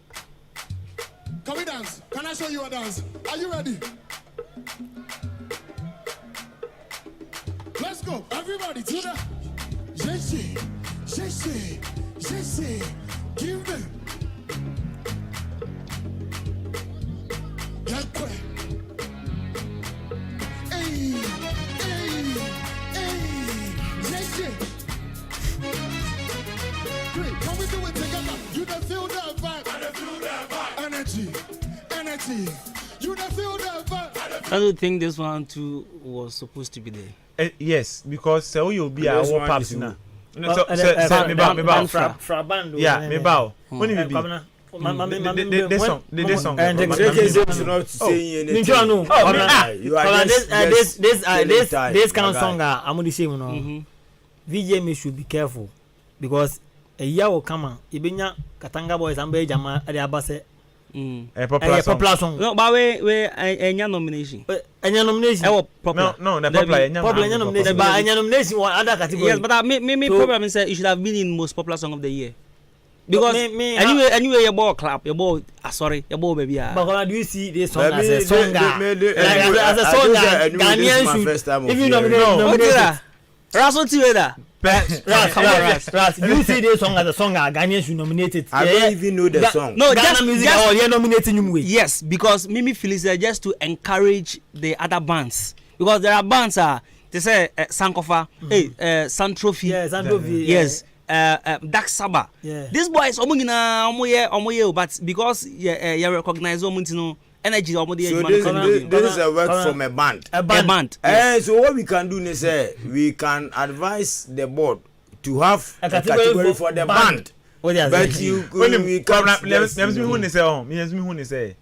Can we dance? Can I show you a dance? Are you ready? Let's go, everybody to the Jesse, give them. Hey, Jesse. Great, can we do it together? You don't feel that vibe. Energy. You don't feel that vibe. I don't think this one too was supposed to be there. Yes, because so you'll be our pops now. Me bow. Yeah, me bow. When you be this song. And the not saying anything. This kind of song I'm gonna say no. VJ me should be careful because a year will come. Ibinya Katanga boys and Bay Jama at the Abase. A popular song. No, but we any nomination. Any nomination? No, the popular nomination. But any nomination or other category. Yes, but me problem is you should have been in most popular song of the year. Because anyway, your ball clap, your ball. Sorry, your ball baby. But do you see this song as a song? As a song, Ghanaian should. If you nominate, Russell Tiweda. Ras. You see this song as a song, Ghanaian should nominate it. I don't even know the song. No, just music. You're nominating him with. Yes, because Mimi feels just to encourage the other bands. Because there are bands they say Sankofa, Santrophy. Yeah, Santrophy. Yes. Dark Saba. Yeah. These boys omoye but because you recognize energy so this is a work from a band. A band. Yes. So what we can do is we can advise the board to have a category for the band. But we can't. Let me say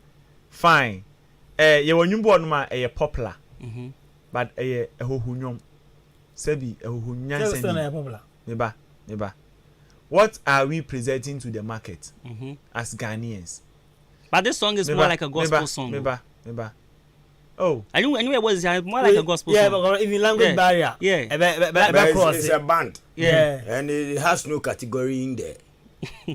fine. You want you board ma popular. But a hohunyom. Sebi a hohunyan sebi. Neba. What are we presenting to the market as Ghanaians? But this song is more like a gospel song. Neba. Oh. Anyway, it was more like a gospel song. Yeah, but even language barrier. Yeah. It's a band. Yeah. And it has no category in there.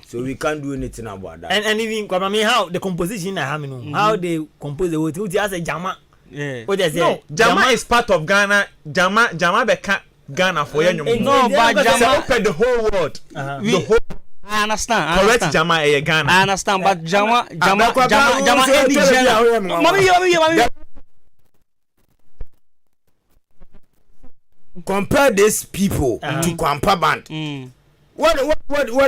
So we can't do anything about that. And even how the composition how they compose the whole thing. As a Jama. Yeah. No, Jama is part of Ghana. Jama beka Ghana for you. No, but Jama open the whole world. The whole. I understand. Correct Jama Ghana. I understand, but Jama. Compare these people to Kwampa band. What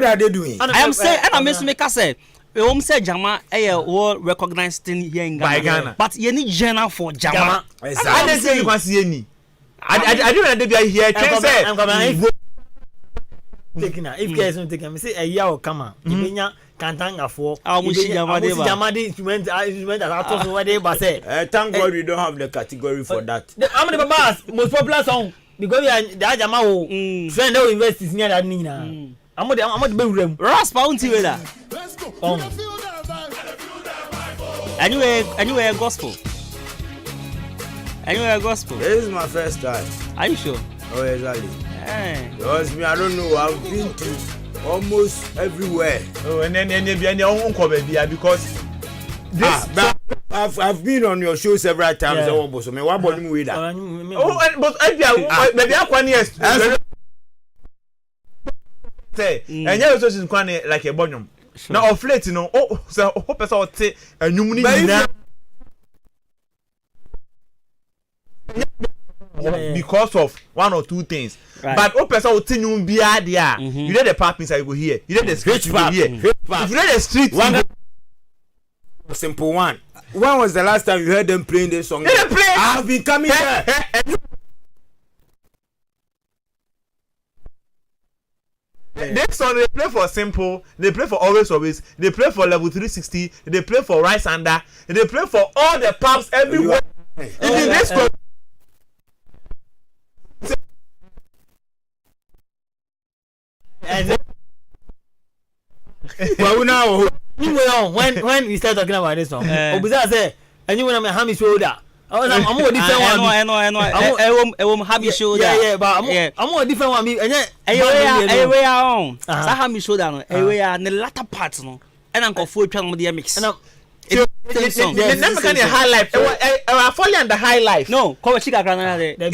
are they doing? I am saying, and I miss make say home said Jama world recognized thing here in Ghana. But you need Jana for Jama. I didn't say you can see any. I didn't know they here. I'm coming. Taking if guys don't take me say a year will come out. Ibenya kantanga for. Jamade instrument that I where they but say. Thank God we don't have the category for that. How many babas most popular song because we are the Jama o friend who invest is near that nina. I'm not be room. Ras bounty with that. Let's go. Anyway, gospel. Anyway, gospel. This is my first time. Are you sure? Oh, exactly. Hey. Because me, I don't know. I've been to almost everywhere. Oh, and then because this. I've been on your show several times. Yeah. Oh, so me what about you with that? But maybe I can yes. Say, and you also is quite like a bonum. Now of late, you know, so hope I saw say a new because of one or two things. Right. But hope I saw you be there. You know the park inside you go here. You know the street you go here. If you know the street one simple one. When was the last time you heard them playing this song? They play. I've been coming here. This song they play for simple, they play for always, they play for level 360, they play for rice under, they play for all the pubs everywhere. Even this well now when we start talking about this song, Obuza say, and you want to have me shoulder. I'm more different one. I know. Have you shoulder? Yeah, but I'm more different one. And yeah, anyway, on. So have me shoulder. Anyway, the latter part, no. And I'm going full channel with the mix. And the number can high life. I follow on the high life. No, come chica grana. No.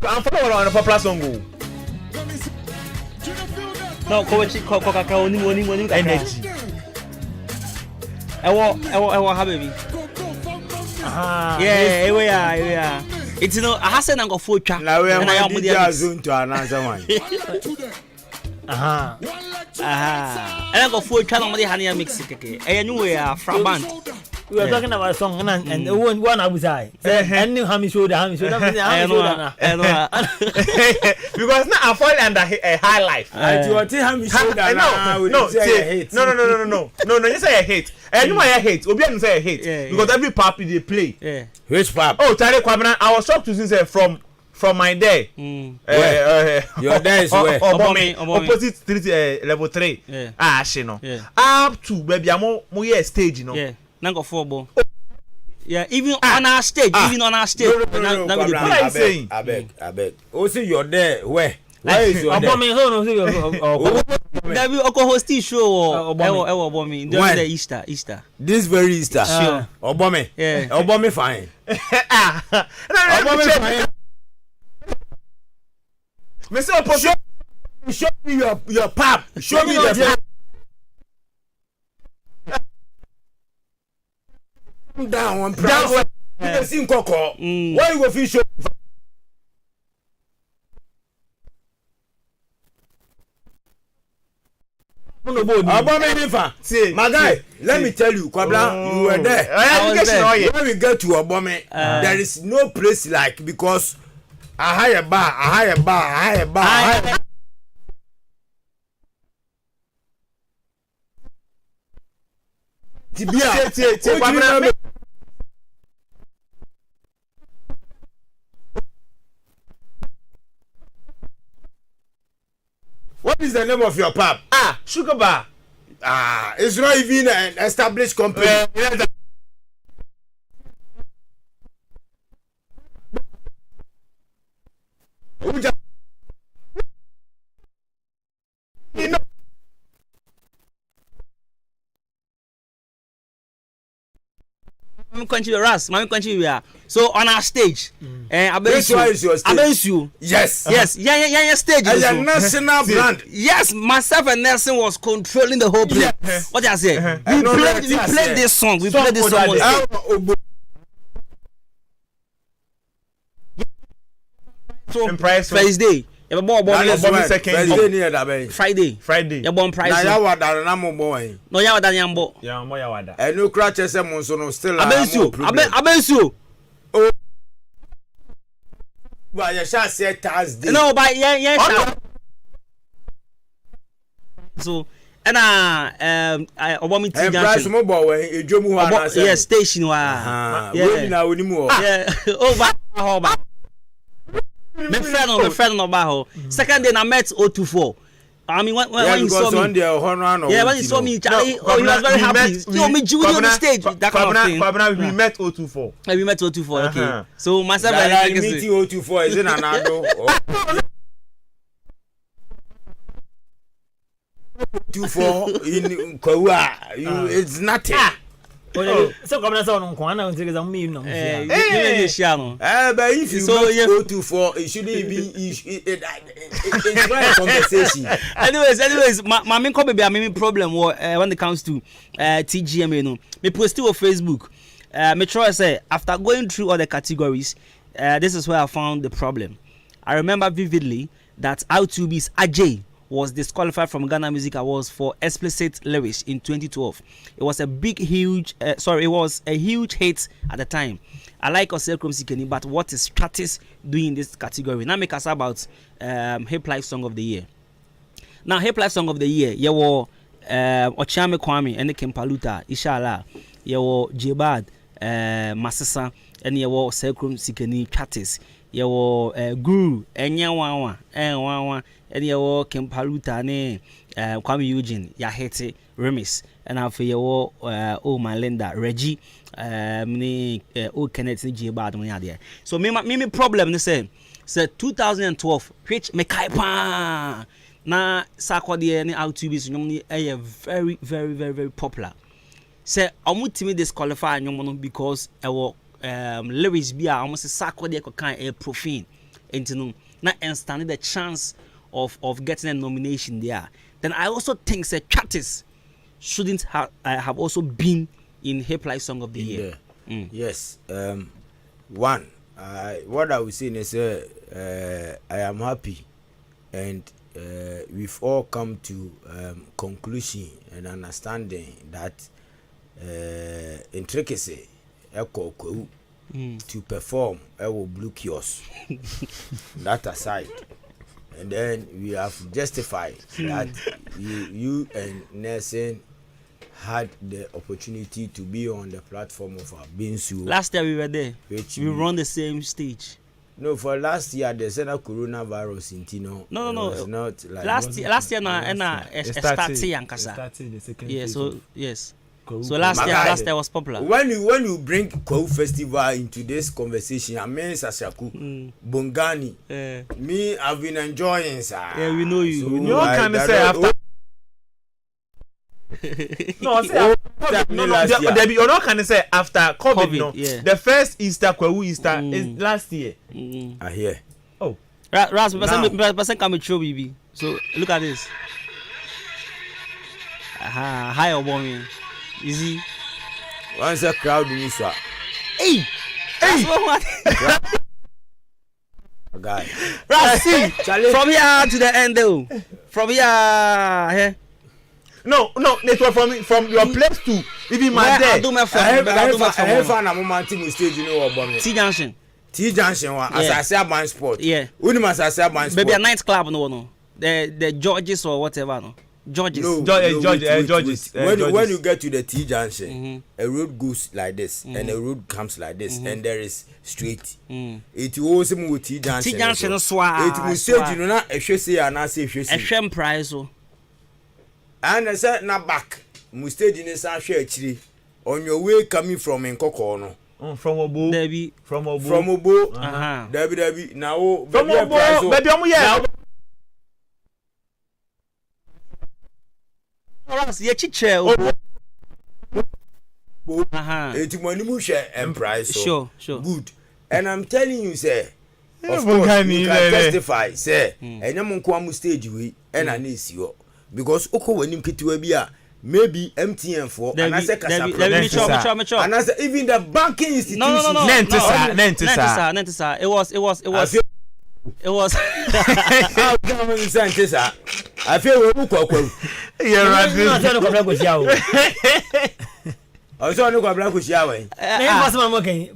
I'm following on a popular song. No, come chica only energy. I want baby. Yeah, we are. It's no. I have said I'm going full channel. Now we are going to zone to another one. And I go full channel with the honey mix. And you were from band. We are talking about a song and one I was I. And new hammy shoulder. Because now I fall under a high life. No, you say I hate. And you might hate. Obian say I hate. Because every pub they play. Which pub? Oh, Tare Kwabena, I was shocked to see from my day. Your day is where? Opposite street level 3. She know. Up to baby I'm more stage, you know. Yeah. Nango 4 ball. Yeah, even on our stage, What are you saying? I beg. Oh, see you're there. Where is your there will also host show or me during the Easter. This very Easter. Sure. Obame. Yeah. Obame fine. Obame fine. Mr. Show me your pap. Show me the pap. Down one price. You see Coco. Why you go fish? My guy, let me tell you, Kwabla, you were there. I was there. When we get to Obame, there is no place like because I hire a bar. What is the name of your pub? Sugar Bar. It's not even an established company. So on our stage, This one is your stage. Yes, yeah, stage. As a national brand. Yes, myself and Nelson was controlling the whole place. Yes. What did I say? We played this song. We played this song. So Impressive. Thursday, You born second Friday. You born price. Na ya wada na mo born. No ya wada nyambo. Yeah, mo ya wada. E no crash say mo so no still Abensu. Oh. But you shall say Thursday. No, but yeah. So and I want me to price mo boy ejomu ho na say. Yeah, station wa. Yeah. Na onimu ho. Yeah. Over. My friend no ba. Second day I met 024. I mean when you saw me. Yeah, when you saw me, Charlie, he was very happy. Yo, me Judy on the stage. That kind of thing. We met 024. We met 024. Okay. So myself and meeting 024 is in another. 24 in Kowa, it's nothing. So come on, so on na until me no. But if you so 024 it shouldn't be it's not a conversation. Anyways, my main problem when it comes to TGM, you know. Me post it on Facebook. Me try say after going through all the categories, this is where I found the problem. I remember vividly that R2B's Ajay was disqualified from Ghana Music Awards for explicit lyrics in 2012. It was a huge hit at the time. I like Osekum Sikeni, but what is Stratis doing in this category? Now make us about Hip Life Song of the Year. Now Hip Life Song of the Year, you were Ochame Kwame and the Kempaluta, Inshallah, you were Jebad, Masasa, and you were Osekum Sikeni Stratis. You were Guru, Enyawawa, and you were Kempaluta, Kwame Eugene, Yahete, Remis, and after you were my Linda, Reggie, Kenneth, Jebad, so me problem, they say 2012, which me kaipa na Sakodi and R2B's a very, very, very, very popular. Say, I'm going to disqualify because lyrics be almost a Sakodi kind profane, and not understanding the chance of getting a nomination there. Then I also think that Stratis shouldn't have also been in Hip Life Song of the Year. Yes. One, what I was saying is I am happy, and we've all come to conclusion and understanding that intricacy to perform our blue kiosk. That aside, and then we have justified that you and Nelson had the opportunity to be on the platform of our Binsu. Last year we were there. We run the same stage. No, for last year the said coronavirus in Tino. No. Was not like last year started the second. Yeah, so yes. So last year was popular. When you bring Kou Festival into this conversation, I mean Sasaku, Bongani, me I've been enjoying sir. Yeah, we know you. So you know can say after. Debbie, you're not can say after COVID no. Yeah. The first Easter Easter is last year. I hear. Oh. Ras, person come with baby. So look at this. Hi Obomi. Easy. Once a crowd in this one. Hey! What? Guy. Ras, see, from here to the end though. From here. No, it was from your place to even my day. I have found a moment to stage, you know about me. T Junction, as I say about sport. Yeah. When must I say about sport? Maybe a nightclub, no. The Georges or whatever, no. Georges. Georges. When you get to the T Junction, a road goes like this, and a road comes like this, and there is straight. It will also move T Junction. T Junction, it will stage, you know, a say and I say, a shame price. And I said, now back, Mustage in a share on your way coming from Nkoko. From Obo, Debbie, from Obo, Debbie, now, from Obo, baby, yeah. It's money musha and price. Sure. Good. And I'm telling you, sir, of course, you can testify, sir, and I'm on Kwamu stage we and I need you. Because Oko when him Kituabia maybe MTN for and I say Casablanca and I say even the banking institution Nentisa. It was It was. How come you say sir? I feel we book kwa. Yeah, right. No, I don't come to show. I saw no kwa ku shia we. Na pass man mo kan.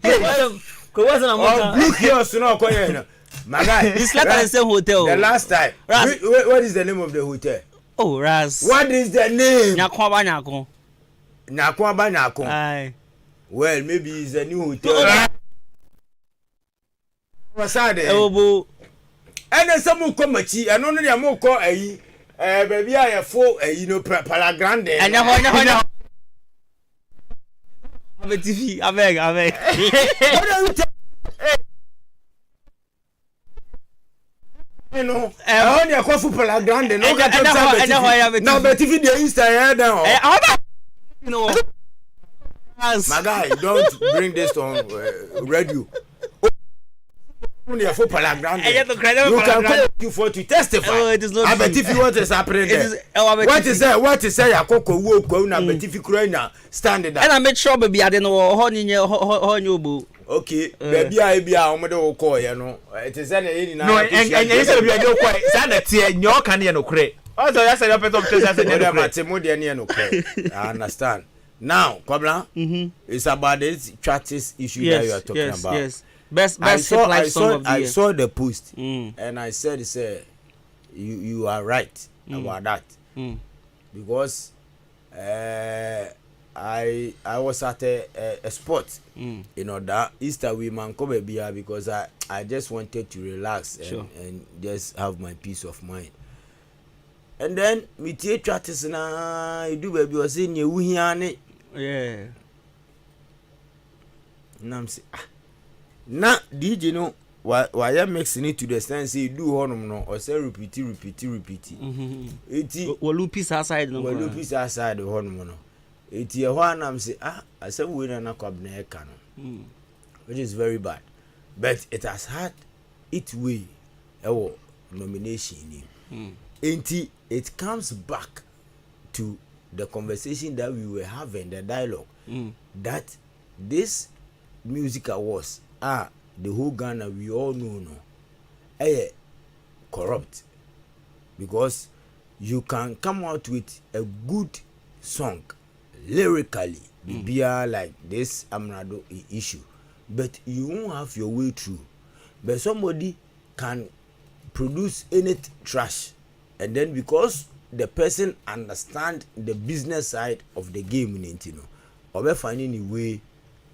Ko was na mo Oh, kan. blue kiosk no ko yen. My guy. You slept at the same hotel. The last time. What is the name of the hotel? Oh, Raz. What is the name? Nyako ba nyako. Nyako ba nyako. Aye. Well, maybe it's a new hotel. What's that? Obo. And then some come machi, and only a more call a baby. I have 4 Pala Grande. And now, TV. I beg. What are you you know, I only a coffee Pala Grande. No, now, but if the Easter head down, you know, my guy, don't bring this on radio. Only a for Pala Grande. You can call you for to testify. Oh, it is not. I bet if you want to separate what is that? What is that? I coco walk on a bet if you cry standing. And I made sure, baby, I didn't know honey boo. Okay, baby, I be a woman call, you know. It is any No, and you said we are no quite sanity and your candy no credit. Also, I said, I understand. Now, Kobla, it's about this churches issue that you are talking about. Yes. Best song of the year. I saw the post and I said, you are right about that because I was at a spot, you know, that Easter women come here because I just wanted to relax and just have my peace of mind. And then me tie churches na you do baby was in you hiane. Yeah. Nam say na DJ no why you mixing it to the stand say do honum no or say repeat. Eti Walupis outside no. Walupis outside honum no. Eti e ho anam say I say we na kwabna e ka no. Which is very bad. But it has had its way nomination ni. Enti it comes back to the conversation that we were having, the dialogue that this music awards the whole Ghana we all know corrupt because you can come out with a good song lyrically be like this Amrado issue, but you won't have your way through. But somebody can produce any trash, and then because the person understand the business side of the game, you know, or finding a way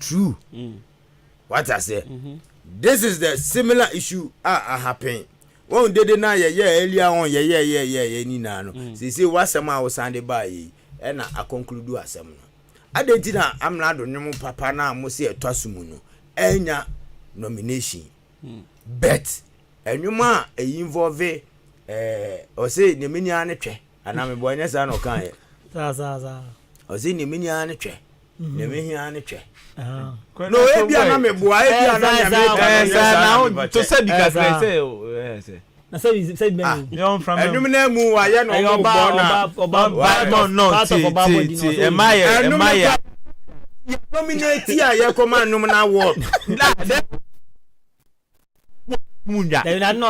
through. What I say, this is the similar issue happen. One day na earlier on ni na no. Say what some I was Sunday by and I conclude asem no. Adentina amrado nyum papa na mo se etwasumu no. Enya nomination. Bet enyuma involve o say ne mini ane twe ana me bonya sa no kan ye. Sa. O say ne mini ane twe. Ne mehi ane twe. No, ebi ana me boa ebi ana me to say because say na say me you from enum na mu wa ye no oba no am I nominate ya ye command num na award munya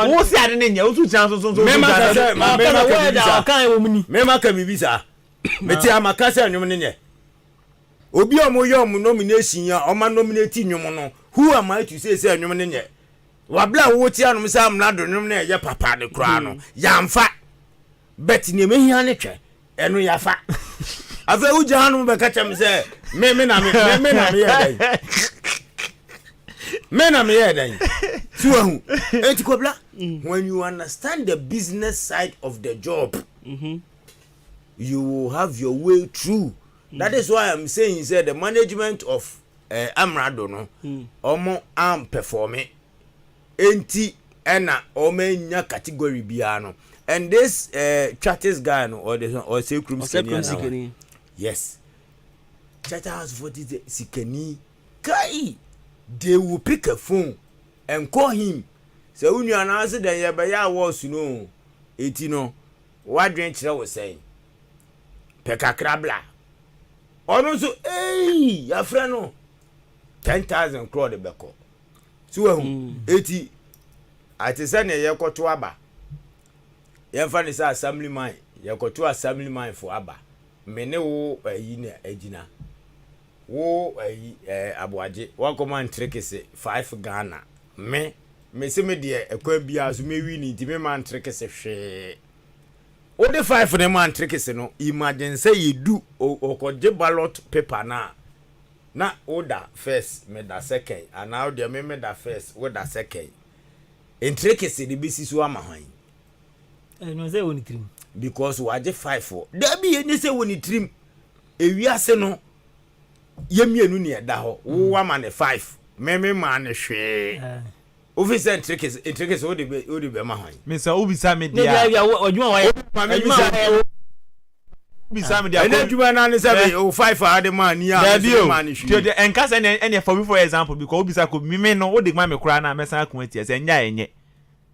wo si ade ne nya wo su chan so mema ka mi bisa meti amaka se enum ne nye obi omo nomination ya o ma nominate nwum no who am I to say enum ne nye wabla wo ti anum say am na do nwum ne ye papa de kra no ya mfa bet ne mehia ne twe enu ya fa afa uja hanum be ka chem say me na me ye dan so ahu enti kobla when you understand the business side of the job you will have your way through. That is why I'm saying the management of Amrado no omo am performing enti ena omenya category bia no, and this Charters guy no or say Sikeni. Yes, Charters for this Sikeni kai they will pick a phone and call him. So when you announce that you be ya was no eti no what drink was saying pekakrabla ono so ya friend no 10,000 crore de beko so eti ati se ne yekoto aba ye fa ne say assembly man yekoto assembly man for aba me ne wo ayi na agina wo ayi aboaje wa command trick se 5 Ghana me se me de ekwa bia so me wi ni ti me man trick se hwe o de 5 ne man trick se no imagine say you do okoje ballot paper na order first me da second and now the me da first we da second in trick se de bisi so ama hwan no say woni trim because waje 5 for there be any say woni trim ewiase no yemienu ne da ho wo ama ne 5 me ma ne hwe officer intricate wo de be ma hwan me say obisa me dia ne odwuma wa obisa me dia ene dwuma na ne say o 5 ade man ni a man hwe to the enkasa ene for example because obisa ko me no wo de ma me kura na me san ko atia say nya enye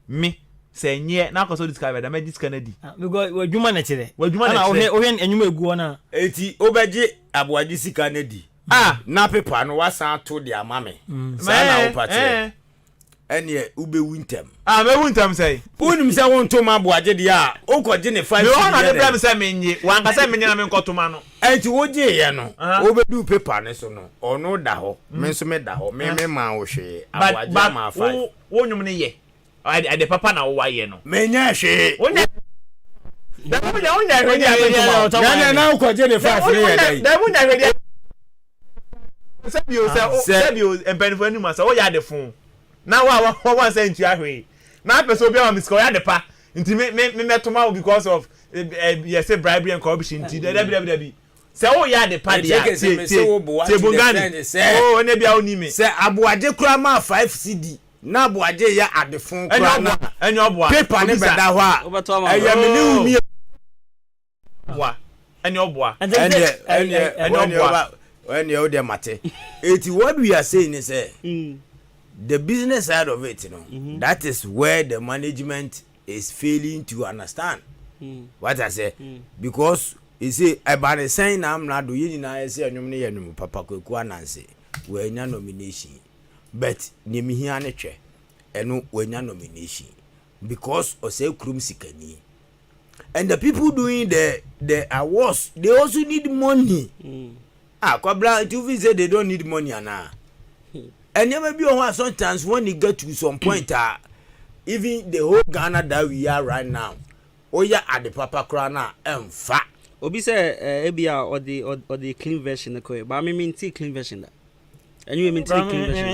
me say nye na akoso discover da me discanadi because odwuma na kire na o hwe enyuma egu na eti obeje aboaje sika na di na paper no wasan to de amame sa na wo pate ene ube wintem me wintem say unim say won to ma aboaje de a okoje ne 5 me wona de bra me say menye wan ka say menye na me nkotoma no enti woje ye no obedu paper ne so no ono da ho me so me da ho me ma wo hwe aboaje ma 5 wonyum ne ye ade papa na wo wa ye no menya hwe wonya da mo ya wonya hwe ya na okoje ne 5 ne ye dai da wonya hwe Sabio empenfo anu ma say wo ya de fun na wa say ntu ahwe na person obi am misko ya de pa nti me metoma because of you say bribery and corruption nti da say wo ya de pa dia te bungani oh ene bia oni me say aboaje kura ma 5 CD na aboaje ya adefun kura na enyo oboa paper ne beda ho a eya me ni umi oboa enyo oboa enyo oboa when you there mate it what we are saying is the business side of it, you know, that is where the management is failing to understand what I say because you see about the saying I'm not doing na say anyum ne yanum papa kwaku ananse we nya nomination but nemi hia ne twe eno we nya nomination because o say krum sikani and the people doing the awards they also need money. Kwabla you say they don't need money ana. And never be on sometimes when you get to some point even the whole Ghana that we are right now. Oh yeah at the papa krana fa. Obi say ebia or the clean version the but I mean clean version that. And you mean clean version.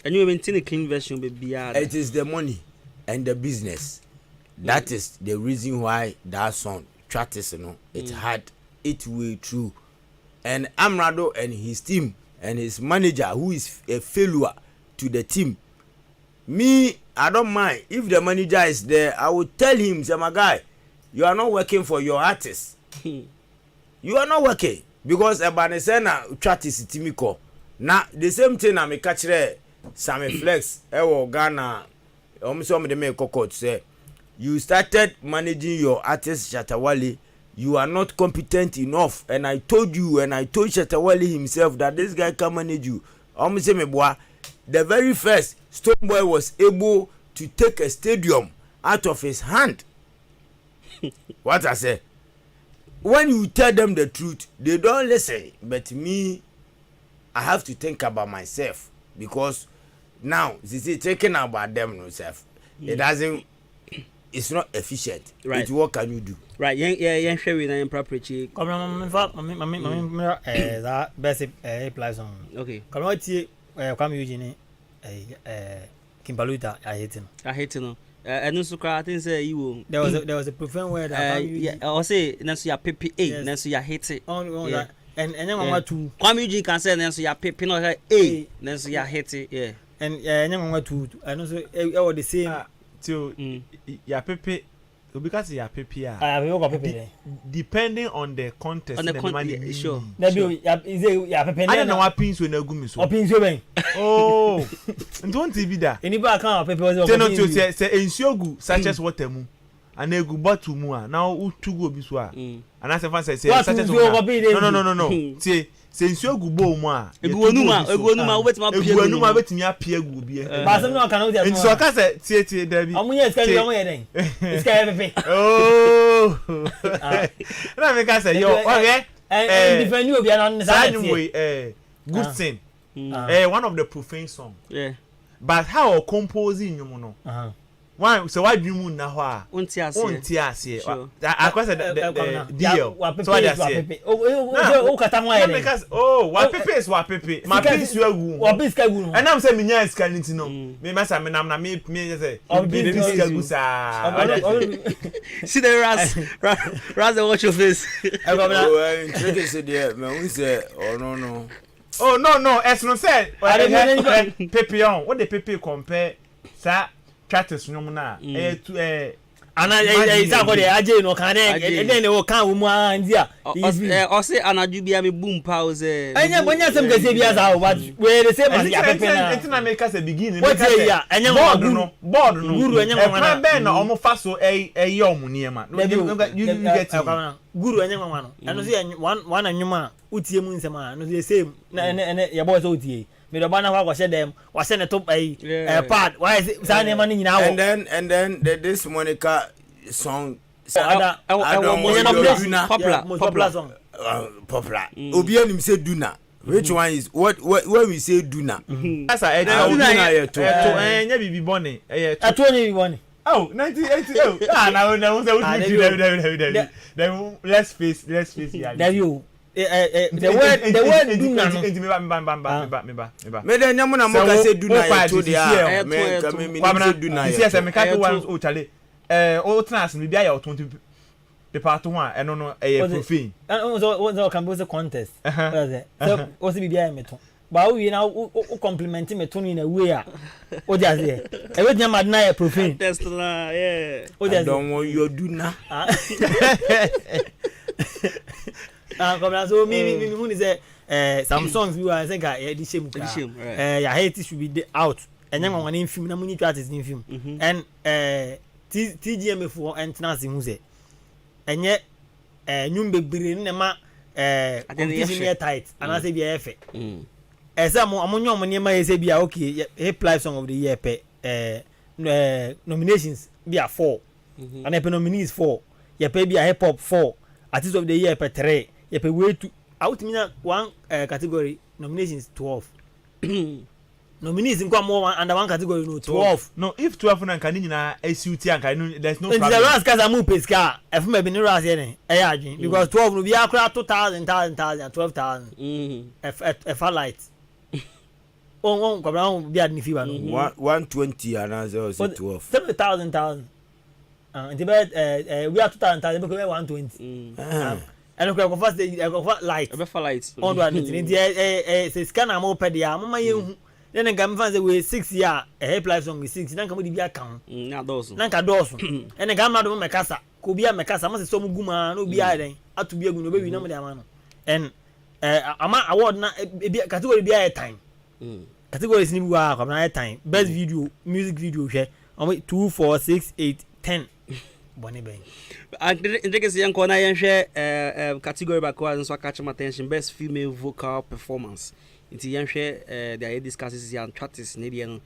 And you mean the clean version be it is the money and the business. That is the reason why that song Tratis, you know, it had it way through. And Amrado and his team and his manager who is a failure to the team. Me, I don't mind if the manager is there. I will tell him, say my guy, you are not working for your artist. You are not working because Ebanesena Tratis Timiko. Now the same thing I make catch there. Sammy Flex, Ghana. Some of the make court say you started managing your artist Shatawale. You are not competent enough, and I told you and I told Shatawale himself that this guy can manage you. The very first Stoneboy was able to take a stadium out of his hand. What I say? When you tell them the truth, they don't listen. But me, I have to think about myself because now this is thinking about them themselves. It doesn't. It's not efficient. Right. What can you do? Right. Yeah. Share with them property. Come on, that basic applies on. Okay. Come on, come Eugene. Kimbaluta, I hate him. And also, I think say you. There was a profound word. Yeah. I say, Nancy, your PPA, Nancy, you hate it. On that. And then I to. Come Eugene can say Nancy, your PPA, no A, Nancy, you hate it. Yeah. And then I want to. And also, I the same. Till ya pepe because ya pepe depending on the context on the context sure I don't know what pins when na gumi so pins we ben oh don't be that anybody can pepe was say not to say ensuogu such as water mu and egu bottle mu a now utugo bi so a and as a fan say What such a will you be there? no see since you go boom egu onuma wobet ma pie egu onuma betimi apia gu bi Ba some no can no and so ka say tie David omuye iska bi omuye den iska epepe oh na me ka say yo okay different you be an anyway good thing one of the profane song but how composing you know why so why do you na ho a unti ase I question the deal so what I say o kata mo ere because wa pepe is wa pepe my pins you agu wa biska gu no and am say me nya iska nti no me masa me nam na me say baby iska gu sa see the ras watch your face trick is there me who say no oh no as no say pepe on what the pepe compare sa Chatters no na ana isa ko de aje no kan de o kan wo mu andia o say anaju bia me boom pause enya bonya sem gese bia za o we de say ma ya pepe na entina make us begin make us ya enya board no guru enya nwa na ben na omo fa so omo niema you get guru enya nwa no eno say one anwuma utie mu nsem a no say same na ya boy so utie me do bana kwa she dem wa se ne to part why say na man nyina wo and then this Monica song popular song popular obi anim say Duna which one is what when we say Duna asa Duna to nya bibi bone to nya bibi bone oh 1980 na say let's face here there you the word Duna no me dey nyamu na mo ka say Duna ya to dia me ka me say Duna ya see say me ka to one o chale o trans me bia ya 20 paper to one eno no profane so can be a contest so o se bia me to ba o wi na o compliment me to in a way a o just there e we nyama na ya profane test la o just don't want your Duna come so me who say some songs we are say ga the shame ya hate should be out and then one in film na munyi artist in film and TGM for entrance who say enye nyum bebre ne ma competition here tight and I say be efe say amonyo mo ne ma say be okay hip live song of the year pe nominations be 4 and e nominees 4 ye pe be hip hop 4 artist of the year pe 3 ye pe way to out mean one category nominations 12 nominees in more under one category no 12 no if 12 na kan nyina SUT an kan there's no problem the last case amu peska if me be ni ras here ne e ya adwin because 12 no be akra 2000 12000 if light on kwabra be ad ni fiba no 120 and as 12 7000 and the we are 2000 because we 120 and go first go light be for light on do anything say scan am open there am ma yehu then ngam fan say we 6 year hip life song 6 nan kam di bia kan na doso nan ka doso and ngam na do mekasa ko bia mekasa ma se so muguma na obi adan atu bia gu no be wi na mo de ama no and ama award na category bia time categories ni bua kwa na time best video music video hwe 2 4 6 8 10 bone ben Ndeke si yanko na yenhwe category ba kwa nso catch my attention best female vocal performance nti yenhwe they discusses yan charts ne dia no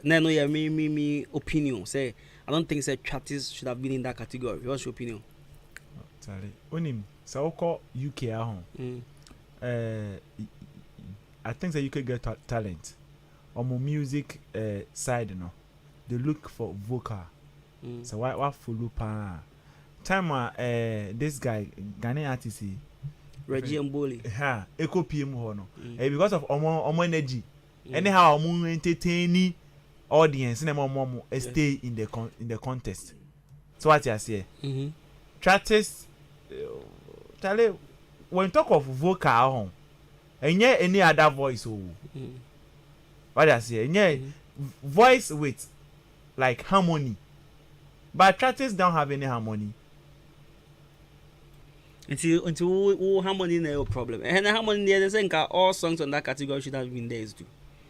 na no ya me opinion say I don't think say charts should have been in that category. What's your opinion? Sorry onim sa oko UK ahon I think that you could get talent on my music side no they look for vocal so why follow pa time this guy Ghanaian artist Reggie Mboli echo PM ho no because of omo energy anyhow omo entertain audience na omo stay in the contest so what you say artists tell when talk of vocal enye any other voice what I say enye voice with like harmony but artists don't have any harmony until harmony no problem and harmony there they say all songs on that category should have been there too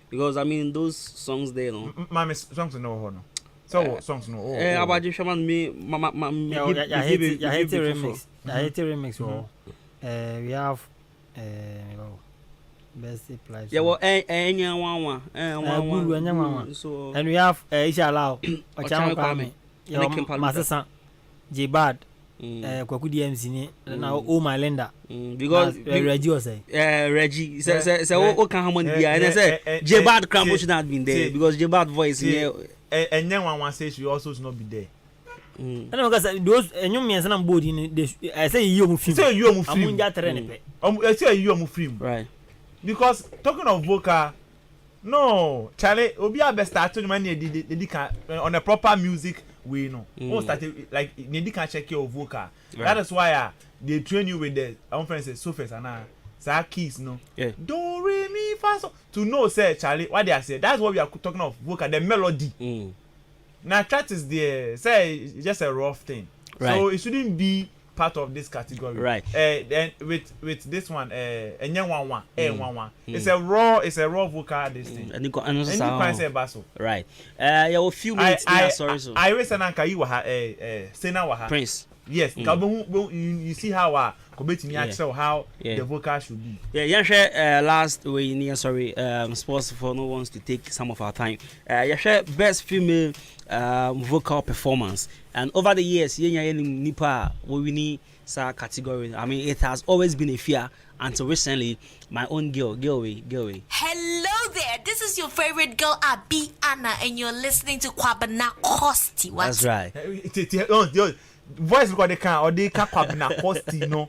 because I mean those songs there no mama songs no ho no So songs no. About Shaman me I hate the remix. I hate the remix. We have best place. Yeah, well, one. So And we have Ishalao, Ochama Kwame, Masasa, J-Bad, Kwaku DMC, now Oh My Lender. Because Reggie was saying, Reggie says, "Oh, can Hammond be?" And I said, "J-Bad Crampo should not been there because J-Bad voice here." And then one says you also should not be there. And because those and you mean some body, I say you film. Say you are film. I say you are film. Right. Because talking of vocal, no, Charlie, Obi Abe started money on a proper music way, no. Most started like they can check your vocal. Right. That is why they train you with the conferences, surface and sa keys, no. Yeah. Do re mi fa so to know, say Charlie, what they are saying. That's what we are talking of vocal, the melody. Now track is there, say it's just a rough thing. Right. So it shouldn't be part of this category. Right. Then with this one, it's a raw vocal this thing. And you can say basso. Right. Yeah, a few minutes. Sorry. I always say nanka you waha Prince. Yes. You see how me actually how the vocal should be. Yeah, share last way sorry sports for no wants to take some of our time. Yeah, share best female vocal performance. And over the years, nipa we need sa category. I mean, it has always been a fear until recently. My own girl. Hello there, this is your favorite girl, Abi Anna, and you're listening to Kwabena Kosti. What? That's right. Voice record they can kwabna costi no.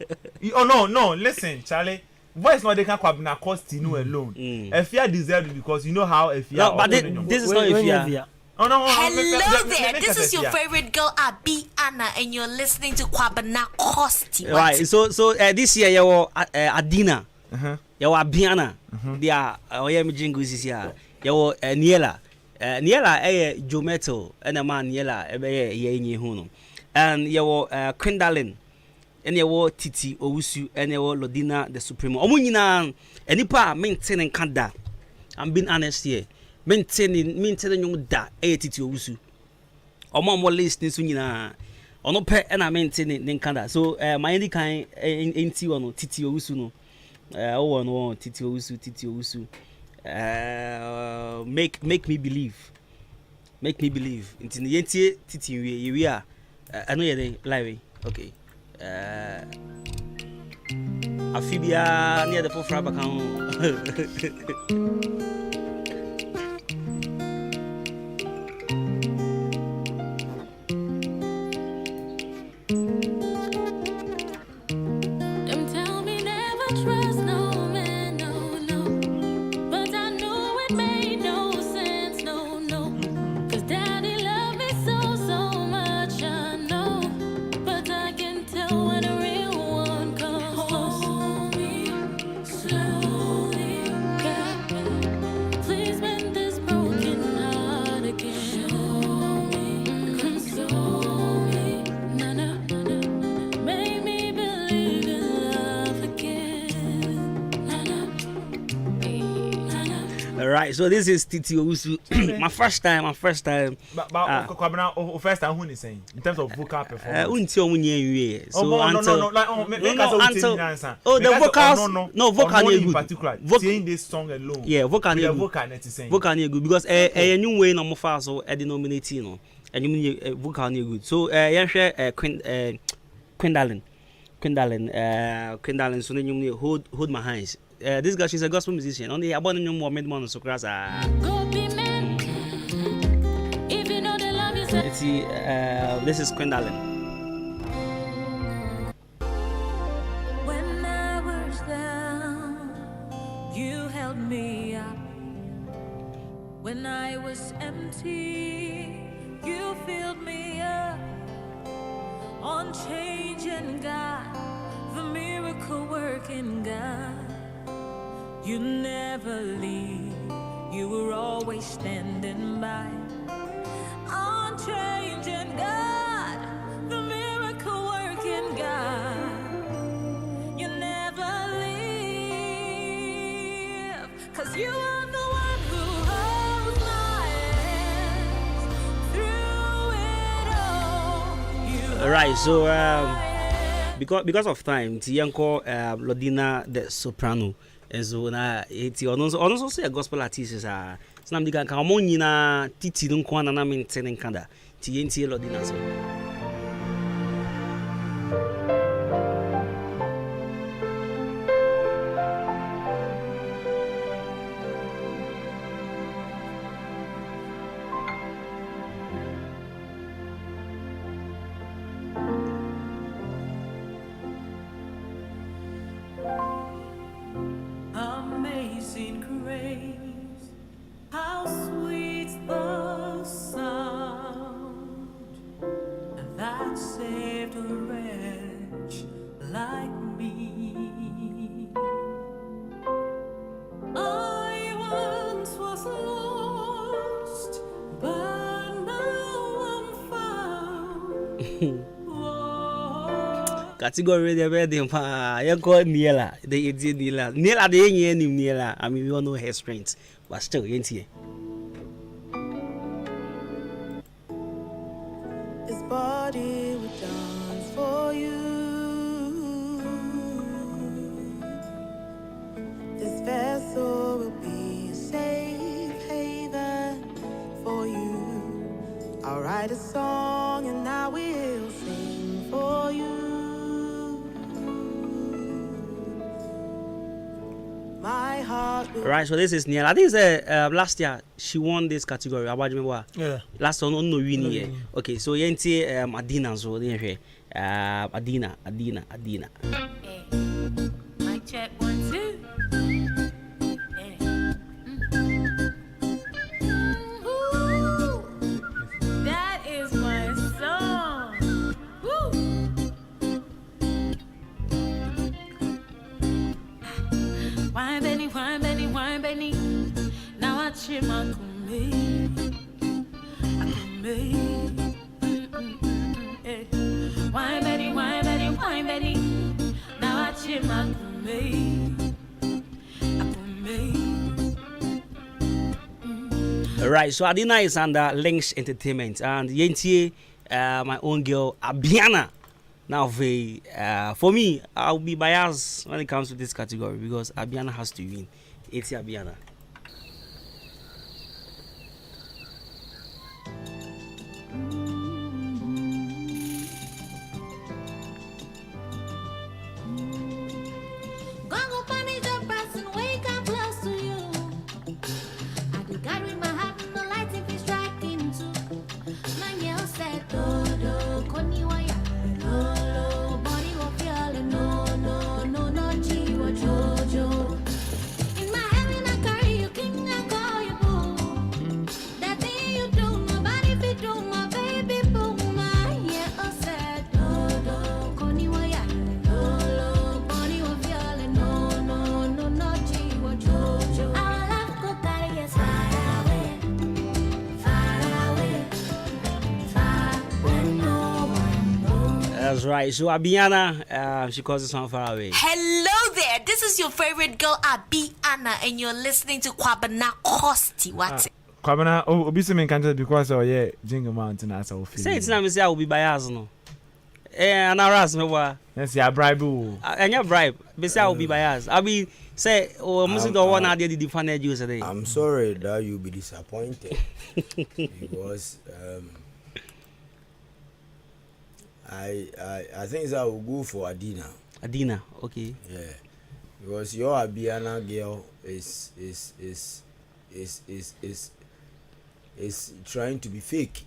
Oh no, listen, Charlie. Voice not they can kwabna costi no alone. Efia deserved it because you know how Efia. No, but this is not Efia. Oh no. Hello there, this is your favorite girl, Abi Anna, and you're listening to Kwabena Kosti. Right. So this year you were Adina. You were Abiana. They are me jingles this year. You were Niela. Niela Jometo and a man Niela ye huno. And you were Quindalin, and you were Titi Owusu, and you were Lodina the Supremo. Omunina, and Nipa maintaining Kanda. I'm being honest here. Maintaining you da Titi Owusu. Or more listening soon, or no pet and I maintaining Kanda. So, my any kind ain't you on Titi Owusu no. No, Titi Owusu. Make me believe. Make me believe. Into the Titi, we are. I know you're live. Okay. Amphibia near the Pofraba account. Right, so this is Titi Owusu. my first time. But first time who is saying in terms of vocal performance. So no, the vocals no vocal in particular. Saying this song alone. Yeah, vocal good because a new way no far so denominating no. And you vocal good. So share Quindalin so you hold my hands. This girl, she's a gospel musician. Only about no more mid-morning so cross. This is Quindalin. When I was down, you held me up. When I was empty, you filled me up. Unchanging God, the miracle working God. You never leave, you were always standing by. Unchanging God, the miracle working God. You never leave, 'cause you are the one who holds my hands through Right, so because of time, Tianko Lodina the soprano, and so na it's also say a gospel artist is Snam Diga Kamonina Titi Dunkwana Namin Tenin Kanda, TNT Lodina. So. Amazing grace, how sweet the sound that saved a wretch like me. I once was lost, but now I'm found. Category the wedding pa you call Niela the Niela the Niela. I mean we all know her strengths, but still ain't here. His body would dance for you. This vessel will be a safe haven for you. I'll write a song and I will sing for you. My heart will. Right, so this is Niela. I think it's last year she won this category. About remember? Yeah. Last one no win here. Okay, so yenti Adina so dey Adina. Mic check 1 2. That is my song. Woo. Wine Benny, wine Benny, wine Benny. Now I cheer my kumei. Wine Benny, wine Benny, wine Benny. Now I cheer my kumei. Right, so Adina is under Links Entertainment and yenti my own girl Abiana. Now for me, I'll be biased when it comes to this category because Abiana has to win. It's Abiana. Gongo bunny jump fast and wake up close to you. I do God with my heart and the lights if it's striking too. Man, you said, do, koni waya. Lo, body will feel it. No, chiwa, jojo. In my heaven, I carry you, king, I call you boo. That thing you do, nobody fit do, my baby boo. My, yeah, I said, do, koni waya. Lo, body will feel it. No, chiwa, jojo. Our love could carry us far away, far when no one knows. That's right. So Abiana, she calls this one far away. Hello there, this is your favorite girl Abiana, and you're listening to Kwabena Kosti. What? Kwabena obi se me kanta because yeah Jingle Mountain as I feel. Say it's not me say I will be biased no. And I ask me what. Yes, ya bribe o. And your bribe. Be say I will be biased. I be say oh must the one I did the fan use today. I'm sorry that you'll be disappointed because I think I will go for Adina. Adina, okay. Yeah, because your Abiana girl is trying to be fake.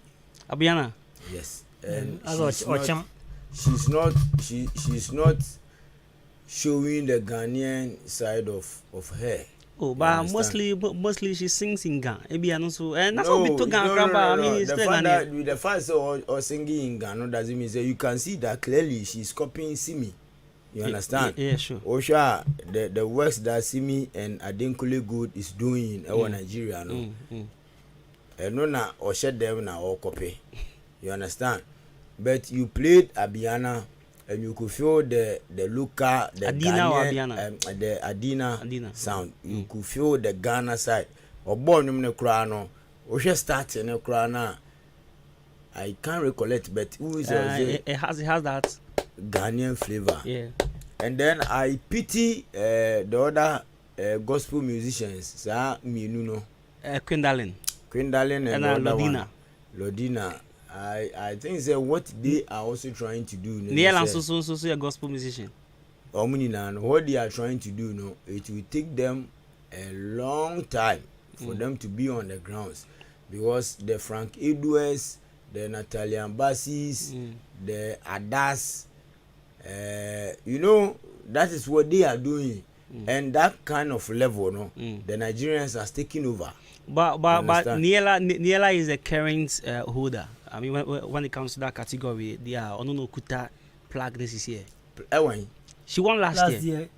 Abiana. Yes, and I got Ocham. she's not showing the Ghanaian side of her. Oh, You but understand? mostly she sings in Ghana. Ebiana so and that's how we took Ghana. I mean, it's The still fact Ghana. that the fact or singing in Ghana doesn't mean that you can see that clearly she's copying Simi. You understand? Yeah, sure. Osha, the works that Simi and Adenkule Good is doing in Nigeria, no. And no na Osha them na all copy. You understand? But you played Abiana and you could feel the local, the Adina or Ghanaian, Abiana? the Adina sound. You could feel the Ghana side. Or born in the crown, Osha starting the crown. I can't recollect, but who is it has that Ghanaian flavor. Yeah. And then I pity the other gospel musicians, Sa Minuno, Quindalin and the other Lodina. one. Lodina. I think that what they are also trying to do. Neil and so a gospel musician. What they are trying to do, no, it will take them a long time for them to be on the grounds, because the Frank Edwards, the Natalian Bassis, the Adas, you know, that is what they are doing, and that kind of level, no, the Nigerians are taking over. But Niela is a current holder. I mean, when it comes to that category, they are Onono Kuta plug this year. She won last year.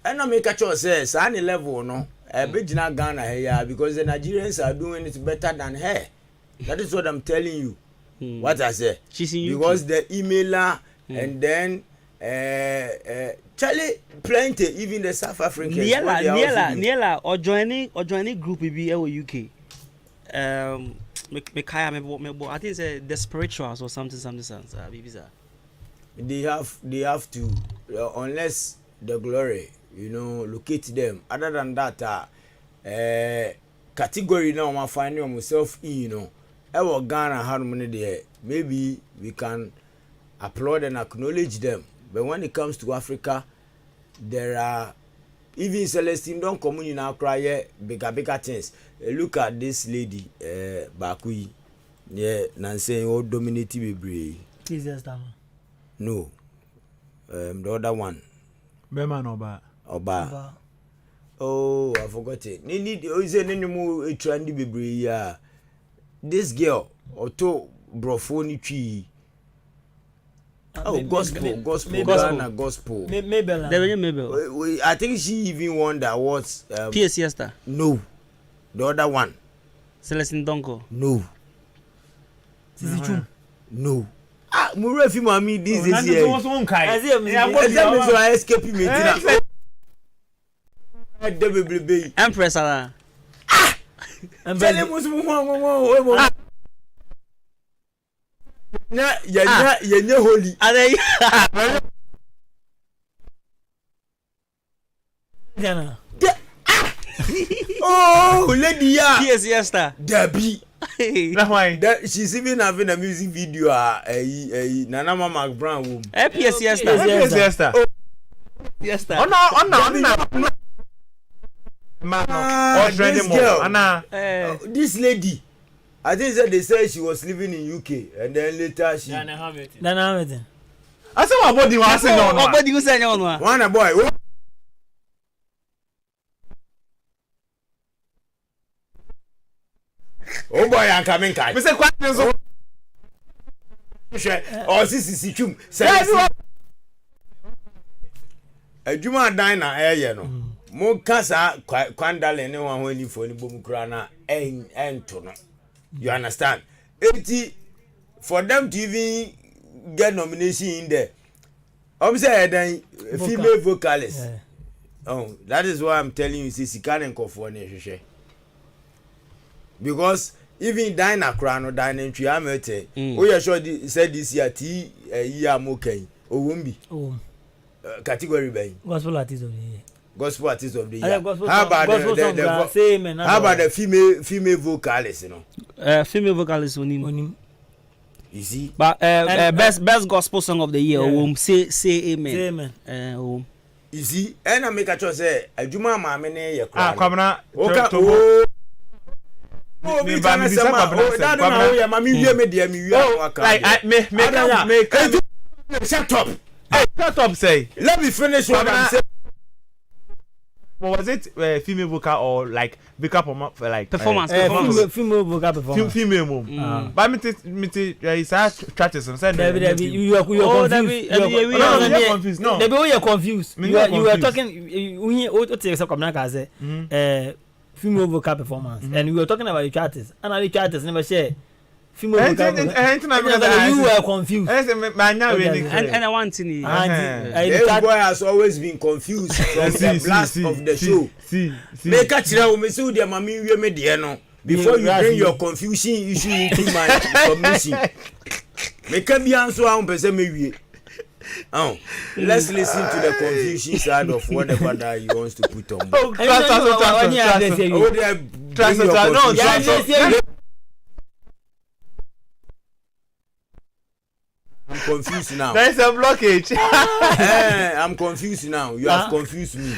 And I make a choice, says, any level, no, a big Ghana here, because the Nigerians are doing it better than her. That is what I'm telling you. What I say. She's in because the emailer and then Charlie plenty, even the South Africans. Niela or joining group be UK. I think it's the spirituals or something. They have to unless the glory, you know, locate them. Other than that, category now I'm finding myself in, you know, our Ghana harmony there. Maybe we can applaud and acknowledge them. But when it comes to Africa, there are even Celestine don't come in now cry bigger things. Look at this lady, Bakui, yeah, Nancy, old dominating baby. No, the other one. Beman Oba. Oh, I forgot it. Is there any more trendy baby? Yeah, this girl, Otto Brofoni tree. Oh, gospel. Mabel. I think she even won the awards. PS Star. No, the other one. Celestine Donko. No. No. Murefi mami this is here. I escape me. Empress ala. Yenye holy. Oh, lady ya. Yes, sir. Debbie. That's why. She's even having a music video. Nana Mama Brown womb. Yes, sir. Yes, sir. Oh no. This lady, I think that they said she was living in UK, and then later she. Dana Hamilton. I said my body was saying no. My body was saying no. One boy. Oh boy, I'm coming. We say questions. Oh, this is chum. Juma dina eh no. Mo kasa kwandale ne wan honi fo ni bom kura na ento no. You understand? For them to even get nomination in there. I'm saying female vocalist. Yeah. Oh, that is why I'm telling you, see, Sikane Nkofone. Because even Dina Crown or Dina in Triamete, we are sure said this year, year Mokai, or Wumbi. Category by Gospel Artist of the Year. Gospel Artist of the Year. How about the female vocalist, you know? Female vocalist on him. You see? But best gospel song of the year, say amen. Amen. You see? And I make a choice, Juma Mamene, Kwabena. Shut up. Shut up, say. Let me finish what I'm saying. What was it? Female vocal or like backup or like performance? Female vocal performance. Female mom. But me, it's a strategy. You are confused. No. You are confused. You are talking. Female vocal performance, and we were talking about the charters. And the charters never share. Female vocal performance. You were confused. And I want to know. This boy has always been confused from the blast of the show. Make a chira we see the mami we me de no. before you bring your confusion issue into my submission. Me can be answer on person me. Oh, let's listen to the confusion side of whatever that he wants to put on. Oh, I'm confused now. There's a blockage. I'm confused now. You have confused me. You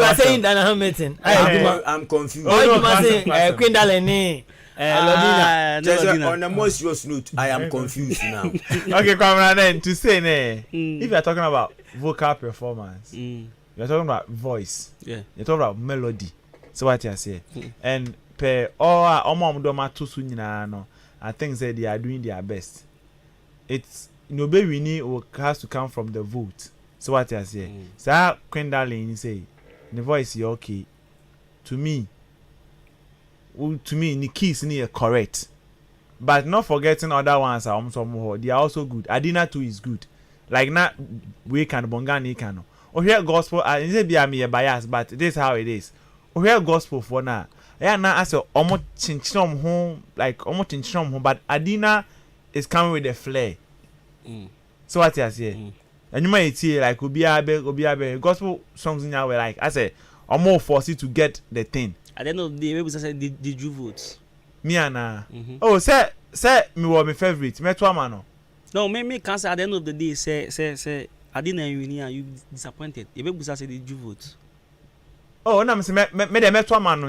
are saying that I'm meeting. I'm confused. Queen Darlene. On a more serious note, I am confused now. Okay, come on then to say if you are talking about vocal performance, you are talking about voice. Yeah. You're talking about melody. So what you say? And per all mom do ma to su nyina no. I think that they are doing their best. It's baby ni has to come from the vote. So what I say? So Queen Darlene say the voice is okay. To me, the keys ni correct. But not forgetting other ones are they are also good. Adina too is good. Like not we can bongani can. Oh here gospel and say be a bias, but this is how it is. Oh here gospel for now. Yeah, now I say almost chinchom home, like almost chinchom home, but Adina is coming with a flair. So what I say? And you might see like Obiabe gospel songs in our like I say, I'm more forced you to get the thing. At the end of the day, maybe say did you vote? Me and oh say me was my favorite. Me too mano. No, me can't say at the end of the day say Adina you disappointed. Maybe say did you vote? Oh, no, me to man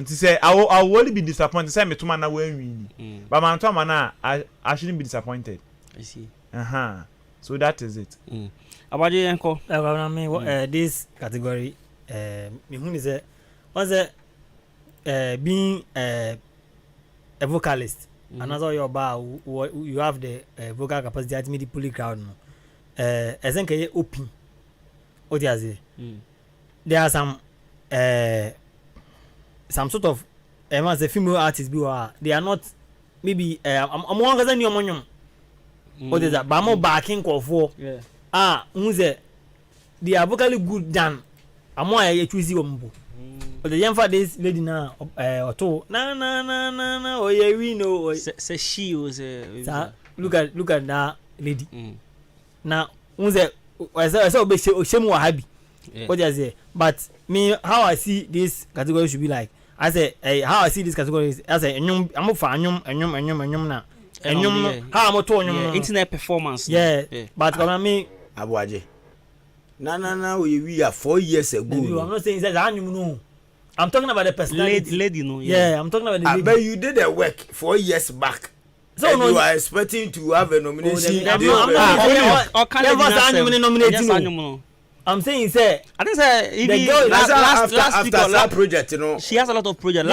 to say I will only be disappointed. Say me to man win. But man to man I shouldn't be disappointed. I see. So that is it. About you, uncle? This category, me who is being a vocalist. Another your bar, you have the vocal capacity at the poly crowd. I think I open. What do you say? There are some sort of as a female artist they are not maybe I'm one than your money. What is that? But I'm backing for who's they are vocally good than I'm more a choosy umbo. But the young for this lady now or two na oh yeah we know say she was look at that lady now who's that I saw be shame or happy. What do you say? But me, how I see this category should be like. I say, how I see this category is as a I'm for anyum na. How I'm to internet performance. Yeah. But when me Abuaje. Na we are 4 years ago. I'm not saying that anyum no. I'm talking about the personality. Lady no. Yeah, I'm talking about the lady. But you did the work 4 years back. So and you are expecting to have a nomination. I'm saying, say, I think say even last week that project, you know, she has a lot of projects.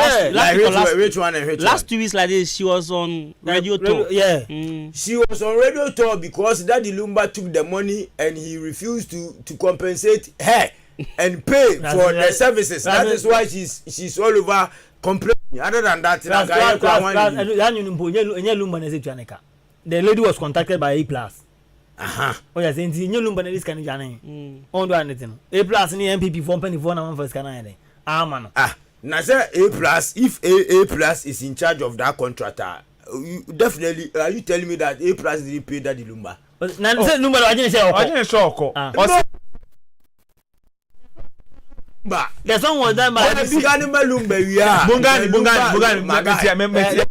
Which one and which last 2 weeks like this, she was on radio tour. Yeah, she was on radio tour because Daddy Lumba took the money and he refused to compensate her and pay for the services. That is why she's all over complaining. Other than that, the lady was contacted by A+. Oh yes, in the new lumber this kind of journey. On do anything. A+ ni MPP for penny for na first Canada. Man. Now say A+, if A+ is in charge of that contractor, definitely are you telling me that A+ didn't pay Daddy Lumba? But now say lumber I didn't say But the song was done by Lumba we are. Bungani.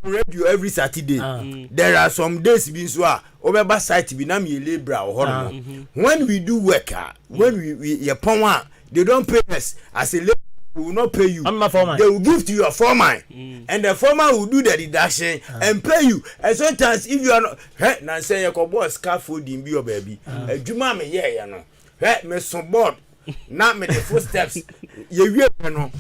Radio every Saturday. There are some days been so over site be na me labor or when we do work when we power they don't pay us as a labor we will not pay you. They will give to your foreman and the foreman will do the deduction and pay you. And sometimes if you are not now say you go boss scaffolding be your baby juma me you know me some board na me the footsteps you know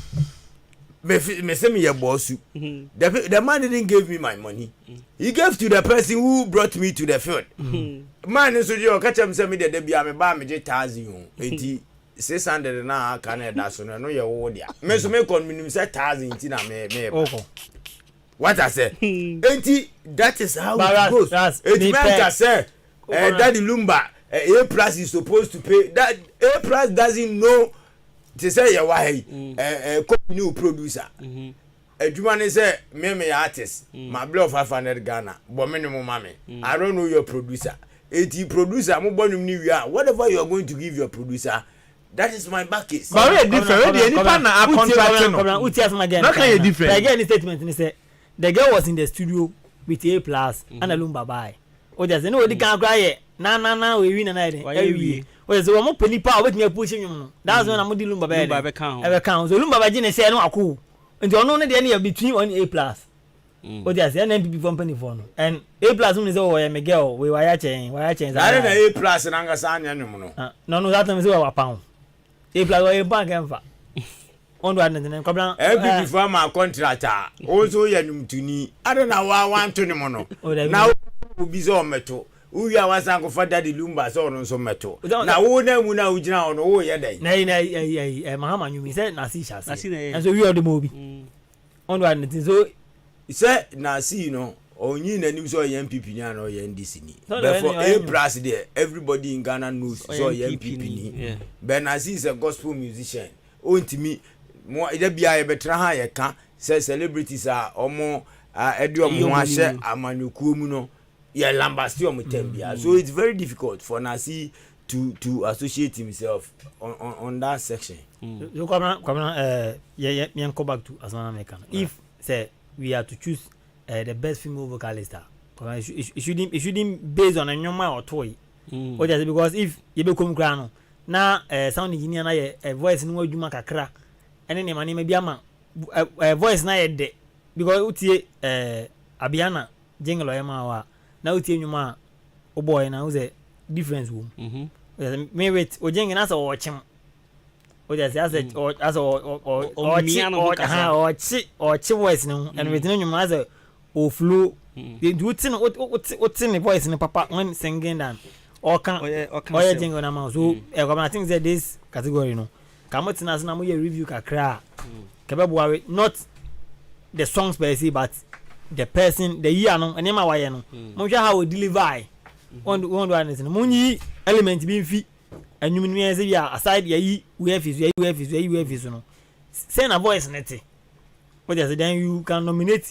me say me your boss. The man didn't give me my money. He gave to the person who brought me to the field. Man is you catch him say me the be am ba me 1,000 80 600 na can that so no your word ya. Me so me kon minimum say 1,000 na me. What I say? Enti that is how But it goes. It meant I say Daddy Lumba A plus is supposed to pay. That A plus doesn't know to say why company producer. Adwuma ne say me artist. My blow 500 Ghana. But minimum mommy. I don't know your producer. Eti producer mo bonum ni wi a whatever you are going to give your producer. That is my back case. But we different. Any partner are contracting. Not kind of different. Again, the statement and say the girl was in the studio with A plus and a Lumba by. O just know the can cry. Na we win another. We so mo penipa with me pushing you. That's when I'm di Lumba by. Lumba be count. Ever count. So Lumba by Jine say no aku. Nti ono ne de na between on A plus. O just say NPP company for no. And A plus no say oh ya me girl we wire chain. I don't know A plus and anga sa anya no. No that time say wa pound. A plus or bank enfa. On one and then come every before my contractor also ya numtuni. I don't know why want to no. Now we be so meto. We are was uncle for Daddy Lumba so on so meto. Now wo na mu na ujina on wo ye dai. Na Mahama you say na see shall say. And so we are the movie. On one and so say na see no onyi na nim so ye MPP ni and or ye NDC ni. But for A plus there everybody in Ghana knows so ye MPP ni. But na see is a gospel musician. Ontimi mo ida bia ye betra ha ye ka say celebrities are omo edi omo ahye amanukuo mu no ye lambasti omo tambia. So it's very difficult for Nasi to associate himself on that section. So come yeah go back to Asmana Mekan. If say we are to choose the best female vocalist, it shouldn't based on a normal or toy. Or just because if you become grano na sound engineer na a voice no adwuma kakra ene ne mane ma bia ma voice na ye de because utie abiana jingle o ma wa na utie nwuma o boy na uze difference wo me wait o jingle na so o chim o just as o chi voice no and with nwuma as o flow the utie voice no papa when singing down or jingle na ma so I think that this category no kamotina na mo ye review kakra kebebo not the songs per se but the person the year no enema wa ye no mo hwa how deliver on one is no mo nyi element bi mfi anwum no ye se bia aside ye we have is no say na voice net what just then you can nominate